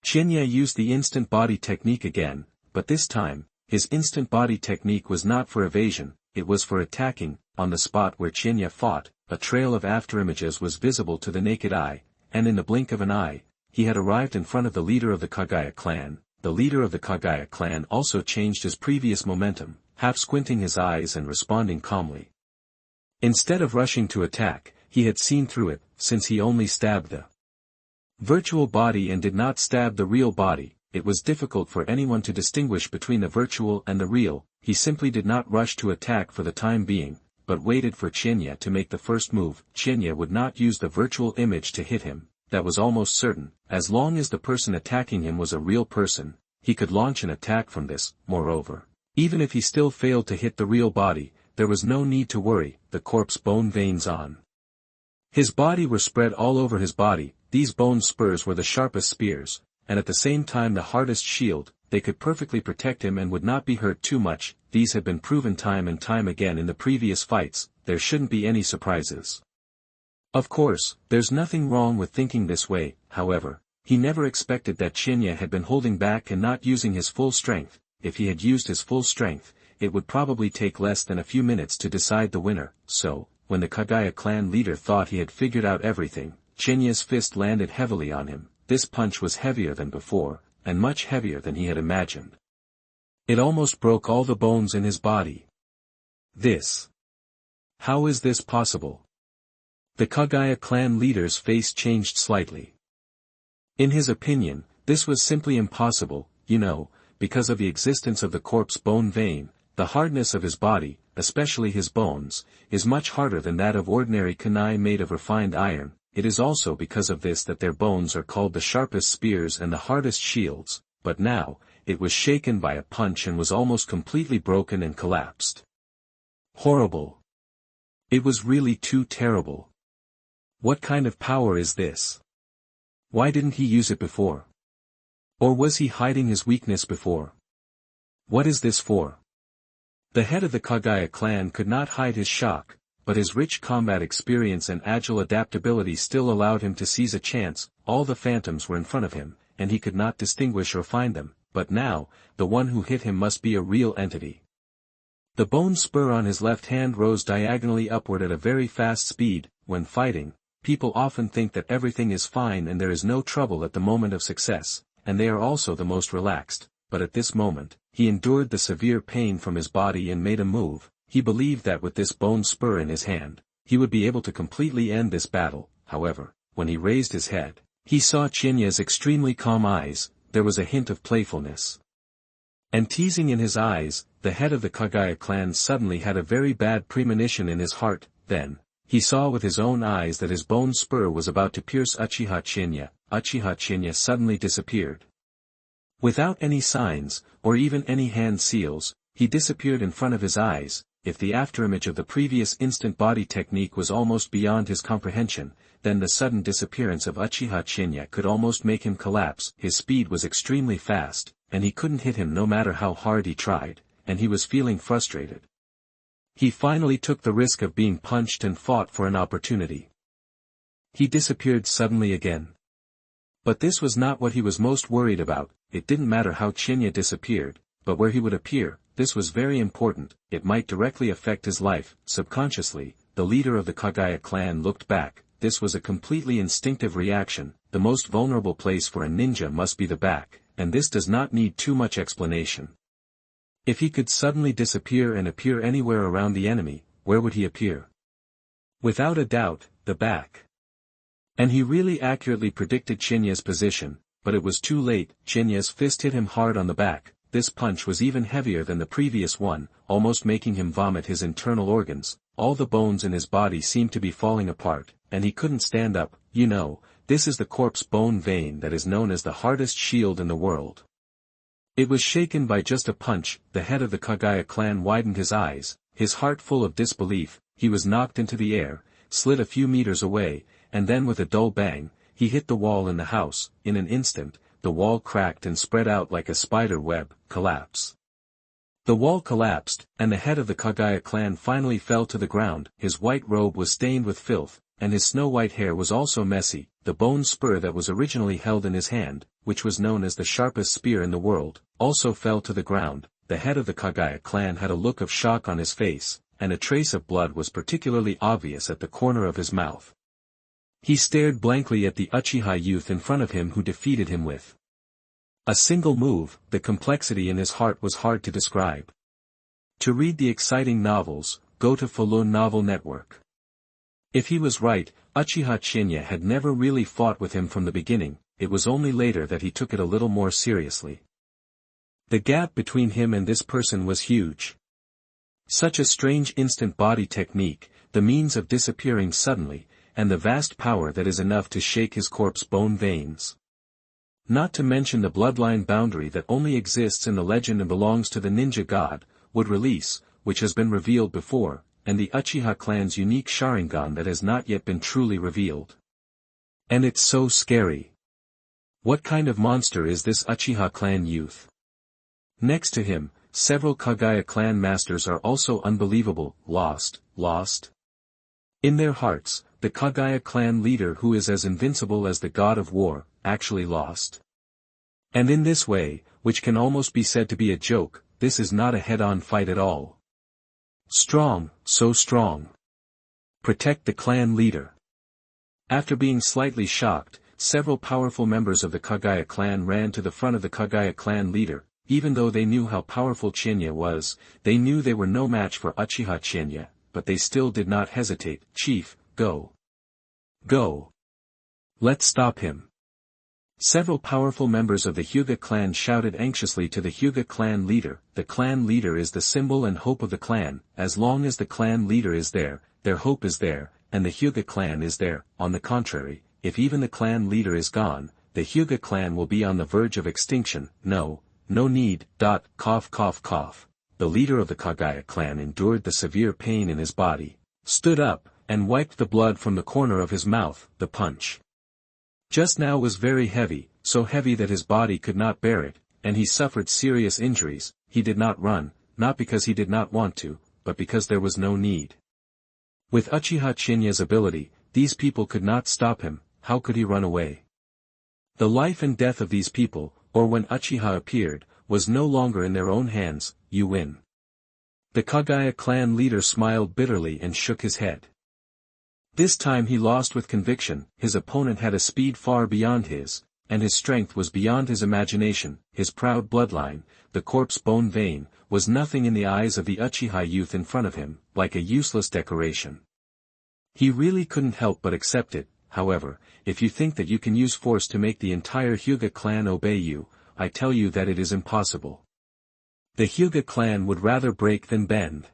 S1: Qianye used the instant body technique again, but this time, his instant body technique was not for evasion, it was for attacking. On the spot where Qianye fought, a trail of afterimages was visible to the naked eye, and in the blink of an eye, he had arrived in front of the leader of the Kagaya clan. The leader of the Kagaya clan also changed his previous momentum, half squinting his eyes and responding calmly. Instead of rushing to attack, he had seen through it, since he only stabbed the virtual body and did not stab the real body. It was difficult for anyone to distinguish between the virtual and the real. He simply did not rush to attack for the time being, but waited for Qianye to make the first move. Qianye would not use the virtual image to hit him. That was almost certain. As long as the person attacking him was a real person, he could launch an attack from this. Moreover, even if he still failed to hit the real body, there was no need to worry. The corpse bone veins on his body were spread all over his body. These bone spurs were the sharpest spears, and at the same time the hardest shield. They could perfectly protect him and would not be hurt too much. These had been proven time and time again in the previous fights. There shouldn't be any surprises. Of course, there's nothing wrong with thinking this way. However, he never expected that Qianye had been holding back and not using his full strength. If he had used his full strength, it would probably take less than a few minutes to decide the winner. So, when the Kagaya clan leader thought he had figured out everything, Qianye's fist landed heavily on him. This punch was heavier than before, and much heavier than he had imagined. It almost broke all the bones in his body. How is this possible? The Kagaya clan leader's face changed slightly. In his opinion, this was simply impossible, because of the existence of the corpse bone vein, the hardness of his body, especially his bones, is much harder than that of ordinary kunai made of refined iron. It is also because of this that their bones are called the sharpest spears and the hardest shields, but now, it was shaken by a punch and was almost completely broken and collapsed. Horrible. It was really too terrible. What kind of power is this? Why didn't he use it before? Or was he hiding his weakness before? What is this for? The head of the Kagaya clan could not hide his shock, but his rich combat experience and agile adaptability still allowed him to seize a chance. All the phantoms were in front of him, and he could not distinguish or find them, but now, the one who hit him must be a real entity. The bone spur on his left hand rose diagonally upward at a very fast speed. When fighting, people often think that everything is fine and there is no trouble at the moment of success, and they are also the most relaxed, but at this moment, he endured the severe pain from his body and made a move. He believed that with this bone spur in his hand, he would be able to completely end this battle. However, when he raised his head, he saw Qianye's extremely calm eyes. There was a hint of playfulness and teasing in his eyes. The head of the Kagaya clan suddenly had a very bad premonition in his heart. Then, he saw with his own eyes that his bone spur was about to pierce Uchiha Qianye. Uchiha Qianye suddenly disappeared. Without any signs, or even any hand seals, he disappeared in front of his eyes. If the afterimage of the previous instant body technique was almost beyond his comprehension, then the sudden disappearance of Uchiha Qianye could almost make him collapse. His speed was extremely fast, and he couldn't hit him no matter how hard he tried, and he was feeling frustrated. He finally took the risk of being punched and fought for an opportunity. He disappeared suddenly again. But this was not what he was most worried about. It didn't matter how Qianye disappeared, but where he would appear. This was very important. It might directly affect his life. Subconsciously, the leader of the Kagaya clan looked back. This was a completely instinctive reaction. The most vulnerable place for a ninja must be the back, and this does not need too much explanation. If he could suddenly disappear and appear anywhere around the enemy, where would he appear? Without a doubt, the back. And he really accurately predicted Qianye's position, but it was too late. Qianye's fist hit him hard on the back. This punch was even heavier than the previous one, almost making him vomit his internal organs. All the bones in his body seemed to be falling apart, and he couldn't stand up. You know, this is the corpse bone vein that is known as the hardest shield in the world. It was shaken by just a punch. The head of the Kagaya clan widened his eyes, his heart full of disbelief. He was knocked into the air, slid a few meters away, and then with a dull bang, he hit the wall in the house. In an instant, the wall cracked and spread out like a spider web. Collapse. The wall collapsed, and the head of the Kagaya clan finally fell to the ground. His white robe was stained with filth, and his snow-white hair was also messy. The bone spur that was originally held in his hand, which was known as the sharpest spear in the world, also fell to the ground. The head of the Kagaya clan had a look of shock on his face, and a trace of blood was particularly obvious at the corner of his mouth. He stared blankly at the Uchiha youth in front of him who defeated him with a single move. The complexity in his heart was hard to describe. To read the exciting novels, go to Faloo Novel Network. If he was right, Uchiha Qianye had never really fought with him from the beginning. It was only later that he took it a little more seriously. The gap between him and this person was huge. Such a strange instant body technique, the means of disappearing suddenly, and the vast power that is enough to shake his corpse bone veins. Not to mention the bloodline boundary that only exists in the legend and belongs to the ninja god, would release, which has been revealed before, and the Uchiha clan's unique Sharingan that has not yet been truly revealed. And it's so scary. What kind of monster is this Uchiha clan youth? Next to him, several Kagaya clan masters are also unbelievable. Lost. In their hearts, the Kagaya clan leader, who is as invincible as the god of war, actually lost. And in this way, which can almost be said to be a joke, this is not a head-on fight at all. Strong, so strong. Protect the clan leader. After being slightly shocked, several powerful members of the Kagaya clan ran to the front of the Kagaya clan leader. Even though they knew how powerful Qianye was, they knew they were no match for Uchiha Qianye, but they still did not hesitate. Chief, go. Go. Let's stop him. Several powerful members of the Hyuga clan shouted anxiously to the Hyuga clan leader. The clan leader is the symbol and hope of the clan. As long as the clan leader is there, their hope is there, and the Hyuga clan is there. On the contrary, if even the clan leader is gone, the Hyuga clan will be on the verge of extinction. No need. Cough cough cough. The leader of the Kagaya clan endured the severe pain in his body, stood up, and wiped the blood from the corner of his mouth. The punch just now was very heavy, so heavy that his body could not bear it, and he suffered serious injuries. He did not run, not because he did not want to, but because there was no need. With Uchiha Qianye's ability, these people could not stop him. How could he run away? The life and death of these people, or when Uchiha appeared, was no longer in their own hands. You win. The Kagaya clan leader smiled bitterly and shook his head. This time he lost with conviction. His opponent had a speed far beyond his, and his strength was beyond his imagination. His proud bloodline, the corpse bone vein, was nothing in the eyes of the Uchiha youth in front of him, like a useless decoration. He really couldn't help but accept it. However, if you think that you can use force to make the entire Hyuga clan obey you, I tell you that it is impossible. The Hyuga clan would rather break than bend.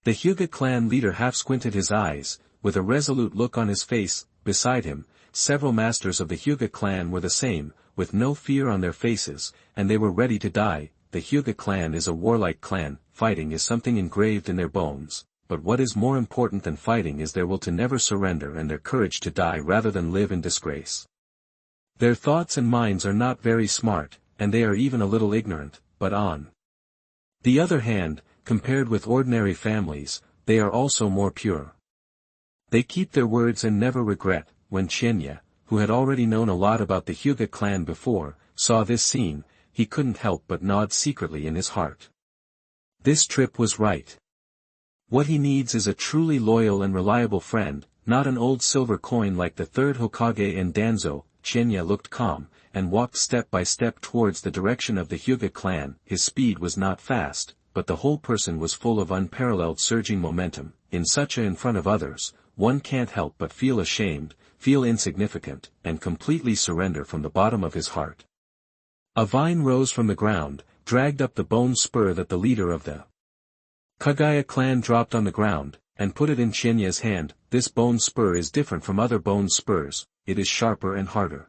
S1: The Hyuga clan leader half squinted his eyes, with a resolute look on his face. Beside him, several masters of the Hyuga clan were the same, with no fear on their faces, and they were ready to die. The Hyuga clan is a warlike clan. Fighting is something engraved in their bones, but what is more important than fighting is their will to never surrender and their courage to die rather than live in disgrace. Their thoughts and minds are not very smart, and they are even a little ignorant, but on the other hand, compared with ordinary families, they are also more pure. They keep their words and never regret. When Qianye, who had already known a lot about the Hyuga clan before, saw this scene, he couldn't help but nod secretly in his heart. This trip was right. What he needs is a truly loyal and reliable friend, not an old silver coin like the third Hokage and Danzo. Qianye looked calm, and walked step by step towards the direction of the Hyuga clan. His speed was not fast, but the whole person was full of unparalleled surging momentum. In front of others, one can't help but feel ashamed, feel insignificant, and completely surrender from the bottom of his heart. A vine rose from the ground, dragged up the bone spur that the leader of the Kagaya clan dropped on the ground, and put it in Qianye's hand. This bone spur is different from other bone spurs. It is sharper and harder.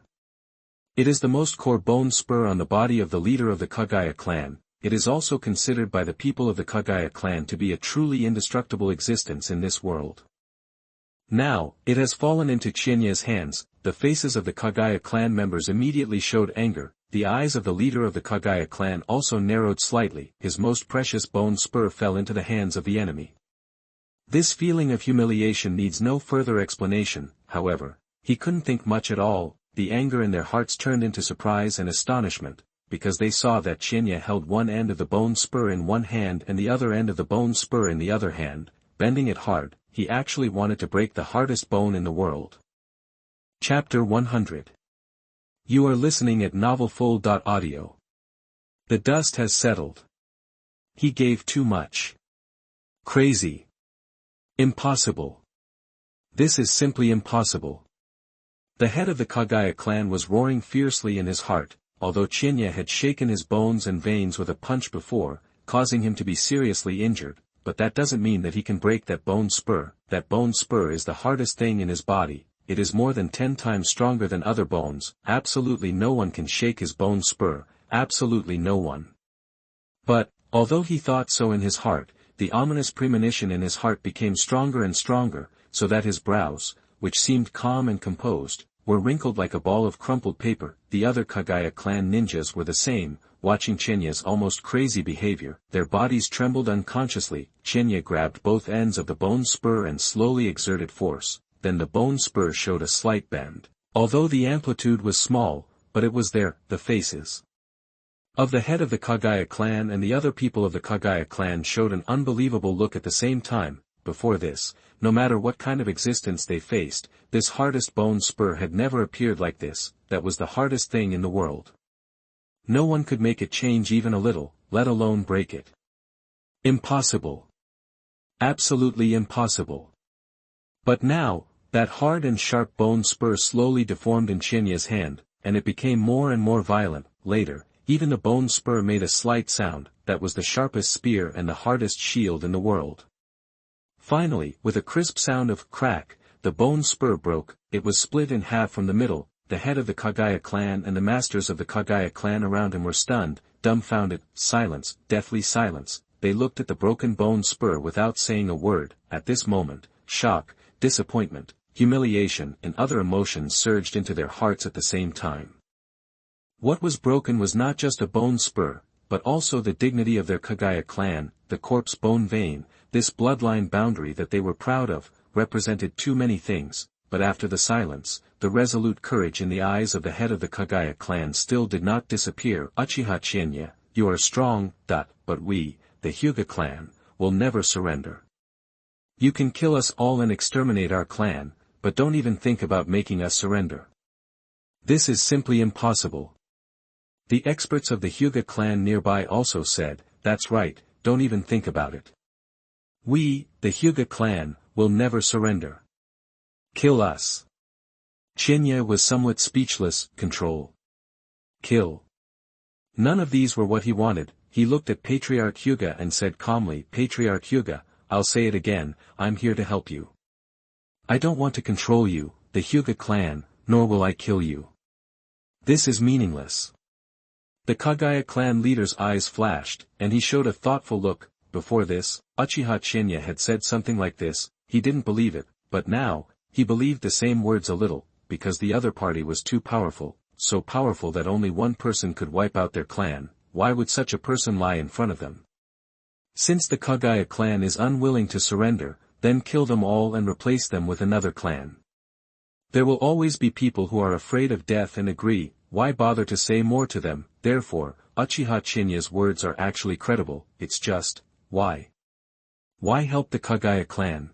S1: It is the most core bone spur on the body of the leader of the Kagaya clan. It is also considered by the people of the Kagaya clan to be a truly indestructible existence in this world. Now, it has fallen into Qianye's hands. The faces of the Kagaya clan members immediately showed anger. The eyes of the leader of the Kagaya clan also narrowed slightly. His most precious bone spur fell into the hands of the enemy. This feeling of humiliation needs no further explanation. However, he couldn't think much at all. The anger in their hearts turned into surprise and astonishment, because they saw that Qianye held one end of the bone spur in one hand and the other end of the bone spur in the other hand, bending it hard. He actually wanted to break the hardest bone in the world. Chapter 100. You are listening at novelfull.audio. The dust has settled. He gave too much. Crazy. Impossible. This is simply impossible. The head of the Kagaya clan was roaring fiercely in his heart, although Qianye had shaken his bones and veins with a punch before, causing him to be seriously injured. But that doesn't mean that he can break that bone spur. That bone spur is the hardest thing in his body. It is more than 10 times stronger than other bones. Absolutely no one can shake his bone spur. Absolutely no one. But, although he thought so in his heart, the ominous premonition in his heart became stronger and stronger, so that his brows, which seemed calm and composed, were wrinkled like a ball of crumpled paper. The other Kagaya clan ninjas were the same. Watching Qianye's almost crazy behavior, their bodies trembled unconsciously. Qianye grabbed both ends of the bone spur and slowly exerted force. Then the bone spur showed a slight bend. Although the amplitude was small, but it was there. The faces of the head of the Kagaya clan and the other people of the Kagaya clan showed an unbelievable look at the same time. Before this, no matter what kind of existence they faced, this hardest bone spur had never appeared like this. That was the hardest thing in the world. No one could make it change even a little, let alone break it. Impossible. Absolutely impossible. But now, that hard and sharp bone spur slowly deformed in Qianye's hand. and it became more and more violent. Later, even the bone spur made a slight sound, that was the sharpest spear and the hardest shield in the world. Finally, with a crisp sound of crack, the bone spur broke. It was split in half from the middle. The head of the Kagaya clan and the masters of the Kagaya clan around him were stunned, dumbfounded, silence, deathly silence. They looked at the broken bone spur without saying a word. At this moment, shock, disappointment, humiliation and other emotions surged into their hearts at the same time. What was broken was not just a bone spur, but also the dignity of their Kagaya clan. The corpse bone vein, this bloodline boundary that they were proud of, represented too many things. But after the silence, the resolute courage in the eyes of the head of the Kagaya clan still did not disappear. Uchiha Qianye, you are strong, but we, the Hyuga clan, will never surrender. You can kill us all and exterminate our clan, but don't even think about making us surrender. This is simply impossible. The experts of the Hyuga clan nearby also said, that's right, don't even think about it. We, the Hyuga clan, will never surrender. Kill us. Qianye was somewhat speechless. Control. Kill. None of these were what he wanted. He looked at Patriarch Hyuga and said calmly, Patriarch Hyuga, I'll say it again, I'm here to help you. I don't want to control you, the Hyuga clan, nor will I kill you. This is meaningless. The Kagaya clan leader's eyes flashed, and he showed a thoughtful look. Before this, Uchiha Qianye had said something like this. He didn't believe it, but now, he believed the same words a little, because the other party was too powerful, so powerful that only one person could wipe out their clan. Why would such a person lie in front of them? Since the Kagaya clan is unwilling to surrender, then kill them all and replace them with another clan. There will always be people who are afraid of death and agree. Why bother to say more to them? Therefore, Uchiha Qianye's words are actually credible. It's just, why? Why help the Kagaya clan?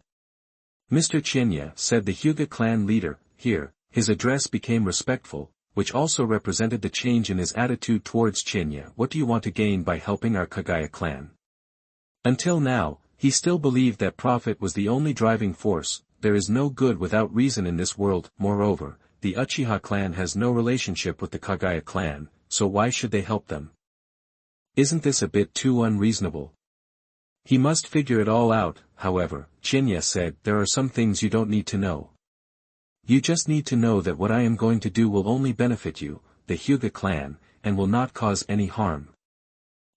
S1: Mr. Qianye, said the Hyuga clan leader, here. His address became respectful, which also represented the change in his attitude towards Qianye. What do you want to gain by helping our Kagaya clan? Until now, he still believed that profit was the only driving force. There is no good without reason in this world. Moreover, the Uchiha clan has no relationship with the Kagaya clan, so why should they help them? Isn't this a bit too unreasonable? He must figure it all out. However, Qianye said, there are some things you don't need to know. You just need to know that what I am going to do will only benefit you, the Hyuga clan, and will not cause any harm.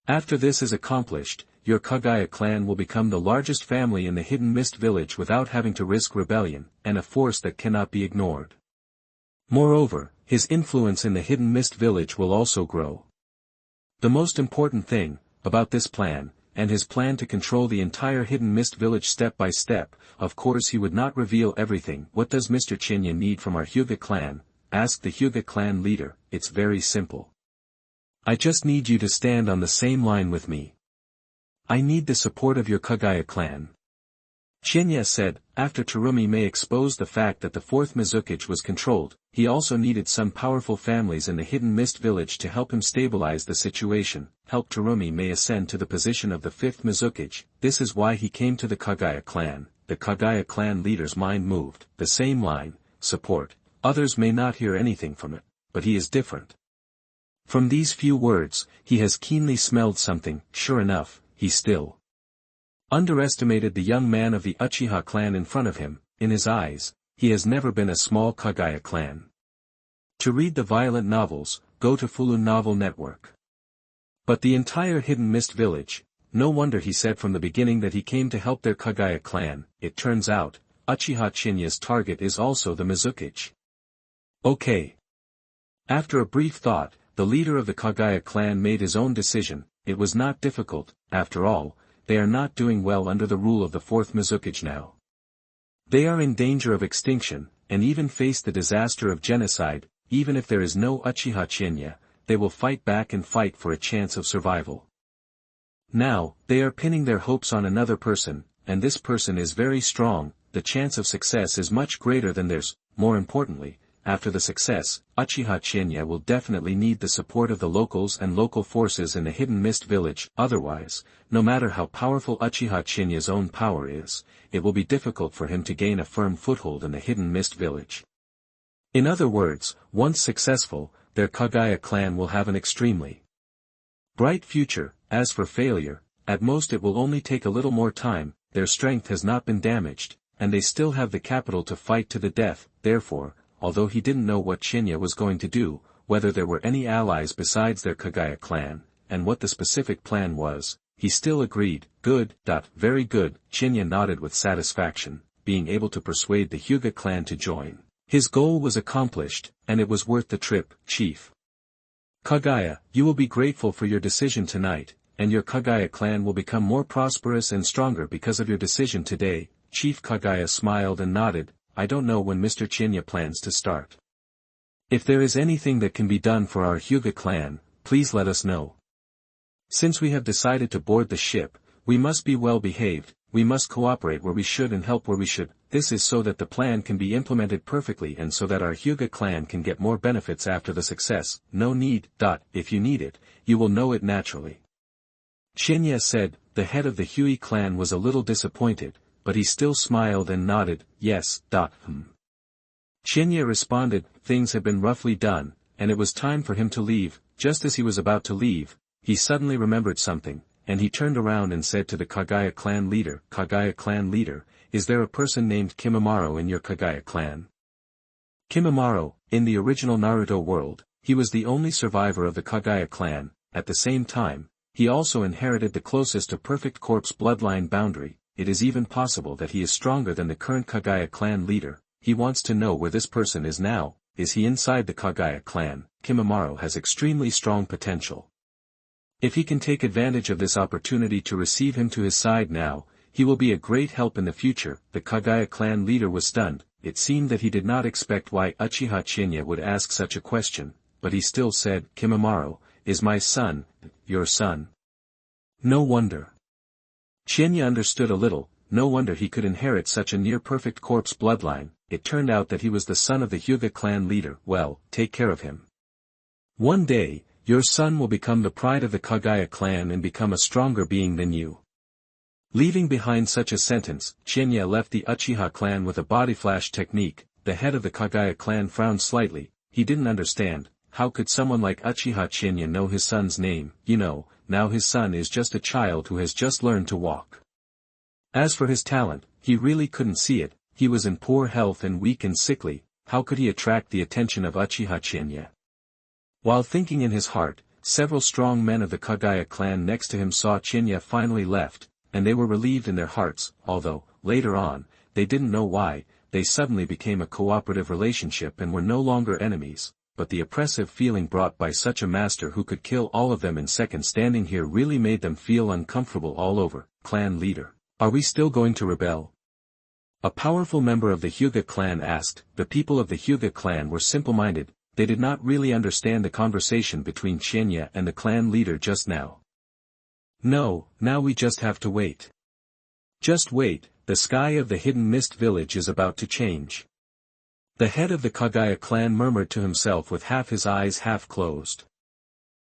S1: After this is accomplished, your Kagaya clan will become the largest family in the Hidden Mist village without having to risk rebellion, and a force that cannot be ignored. Moreover, his influence in the Hidden Mist village will also grow. The most important thing, about this plan, and his plan to control the entire Hidden Mist village step by step, of course he would not reveal everything. What does Mr. Qianye need from our Hyuga clan? Asked the Hyuga clan leader. It's very simple. I just need you to stand on the same line with me. I need the support of your Kagaya clan. Qianye said, after Terumi may expose the fact that the fourth Mizukage was controlled, he also needed some powerful families in the Hidden Mist village to help him stabilize the situation, help Terumi may ascend to the position of the fifth Mizukage. This is why he came to the Kagaya clan. The Kagaya clan leader's mind moved. The same line, support. Others may not hear anything from it, but he is different. From these few words, he has keenly smelled something. Sure enough, he still underestimated the young man of the Uchiha clan in front of him. In his eyes, he has never been a small Kagaya clan. To read the violent novels, go to Faloo Novel Network. But the entire Hidden Mist village, no wonder he said from the beginning that he came to help their Kagaya clan. It turns out, Uchiha Qianye's target is also the Mizukage. Okay. After a brief thought, the leader of the Kagaya clan made his own decision. It was not difficult. After all, they are not doing well under the rule of the fourth Mizukage now. They are in danger of extinction, and even face the disaster of genocide. Even if there is no Uchiha Qianye, they will fight back and fight for a chance of survival. Now, they are pinning their hopes on another person, and this person is very strong. The chance of success is much greater than theirs. More importantly, after the success, Uchiha Qianye will definitely need the support of the locals and local forces in the Hidden Mist village. Otherwise, no matter how powerful Uchiha Qianye's own power is, it will be difficult for him to gain a firm foothold in the Hidden Mist village. In other words, once successful, their Kagaya clan will have an extremely bright future. As for failure, at most it will only take a little more time, their strength has not been damaged, and they still have the capital to fight to the death. Therefore, although he didn't know what Qianye was going to do, whether there were any allies besides their Kagaya clan, and what the specific plan was, he still agreed. Good. Very good. Qianye nodded with satisfaction, being able to persuade the Hyuga clan to join. His goal was accomplished, and it was worth the trip. Chief Kagaya, you will be grateful for your decision tonight, and your Kagaya clan will become more prosperous and stronger because of your decision today. Chief Kagaya smiled and nodded. I don't know when Mr. Qianye plans to start. If there is anything that can be done for our Hyuga clan, please let us know. Since we have decided to board the ship, we must be well behaved, we must cooperate where we should and help where we should. This is so that the plan can be implemented perfectly and so that our Hyuga clan can get more benefits after the success. No need. If you need it, you will know it naturally. Qianye said. The head of the Hui clan was a little disappointed, but he still smiled and nodded. Yes. Qianye responded. Things had been roughly done, and it was time for him to leave. Just as he was about to leave, he suddenly remembered something, and he turned around and said to the Kagaya clan leader, Kagaya clan leader, is there a person named Kimimaro in your Kagaya clan? Kimimaro, in the original Naruto world, he was the only survivor of the Kagaya clan. At the same time, he also inherited the closest to perfect corpse bloodline boundary. It is even possible that he is stronger than the current Kagaya clan leader. He wants to know where this person is now. Is he inside the Kagaya clan? Kimimaro has extremely strong potential. If he can take advantage of this opportunity to receive him to his side now, he will be a great help in the future. The Kagaya clan leader was stunned. It seemed that he did not expect why Uchiha Qianye would ask such a question, but he still said, Kimimaro, is my son, your son? No wonder. Qianye understood a little. No wonder he could inherit such a near-perfect corpse bloodline. It turned out that he was the son of the Hyuga clan leader. Well, take care of him. One day, your son will become the pride of the Kagaya clan and become a stronger being than you. Leaving behind such a sentence, Qianye left the Uchiha clan with a body flash technique. The head of the Kagaya clan frowned slightly. He didn't understand. How could someone like Uchiha Qianye know his son's name? Now his son is just a child who has just learned to walk. As for his talent, he really couldn't see it. He was in poor health and weak and sickly. How could he attract the attention of Uchiha Qianye? While thinking in his heart, several strong men of the Kagaya clan next to him saw Qianye finally left, and they were relieved in their hearts, although, later on, they didn't know why. They suddenly became a cooperative relationship and were no longer enemies, but the oppressive feeling brought by such a master who could kill all of them in seconds standing here really made them feel uncomfortable all over. Clan leader, are we still going to rebel? A powerful member of the Hyuga clan asked. The people of the Hyuga clan were simple-minded. They did not really understand the conversation between Qianye and the clan leader just now. No, now we just have to wait. Just wait, the sky of the hidden mist village is about to change. The head of the Kagaya clan murmured to himself with half his eyes half closed.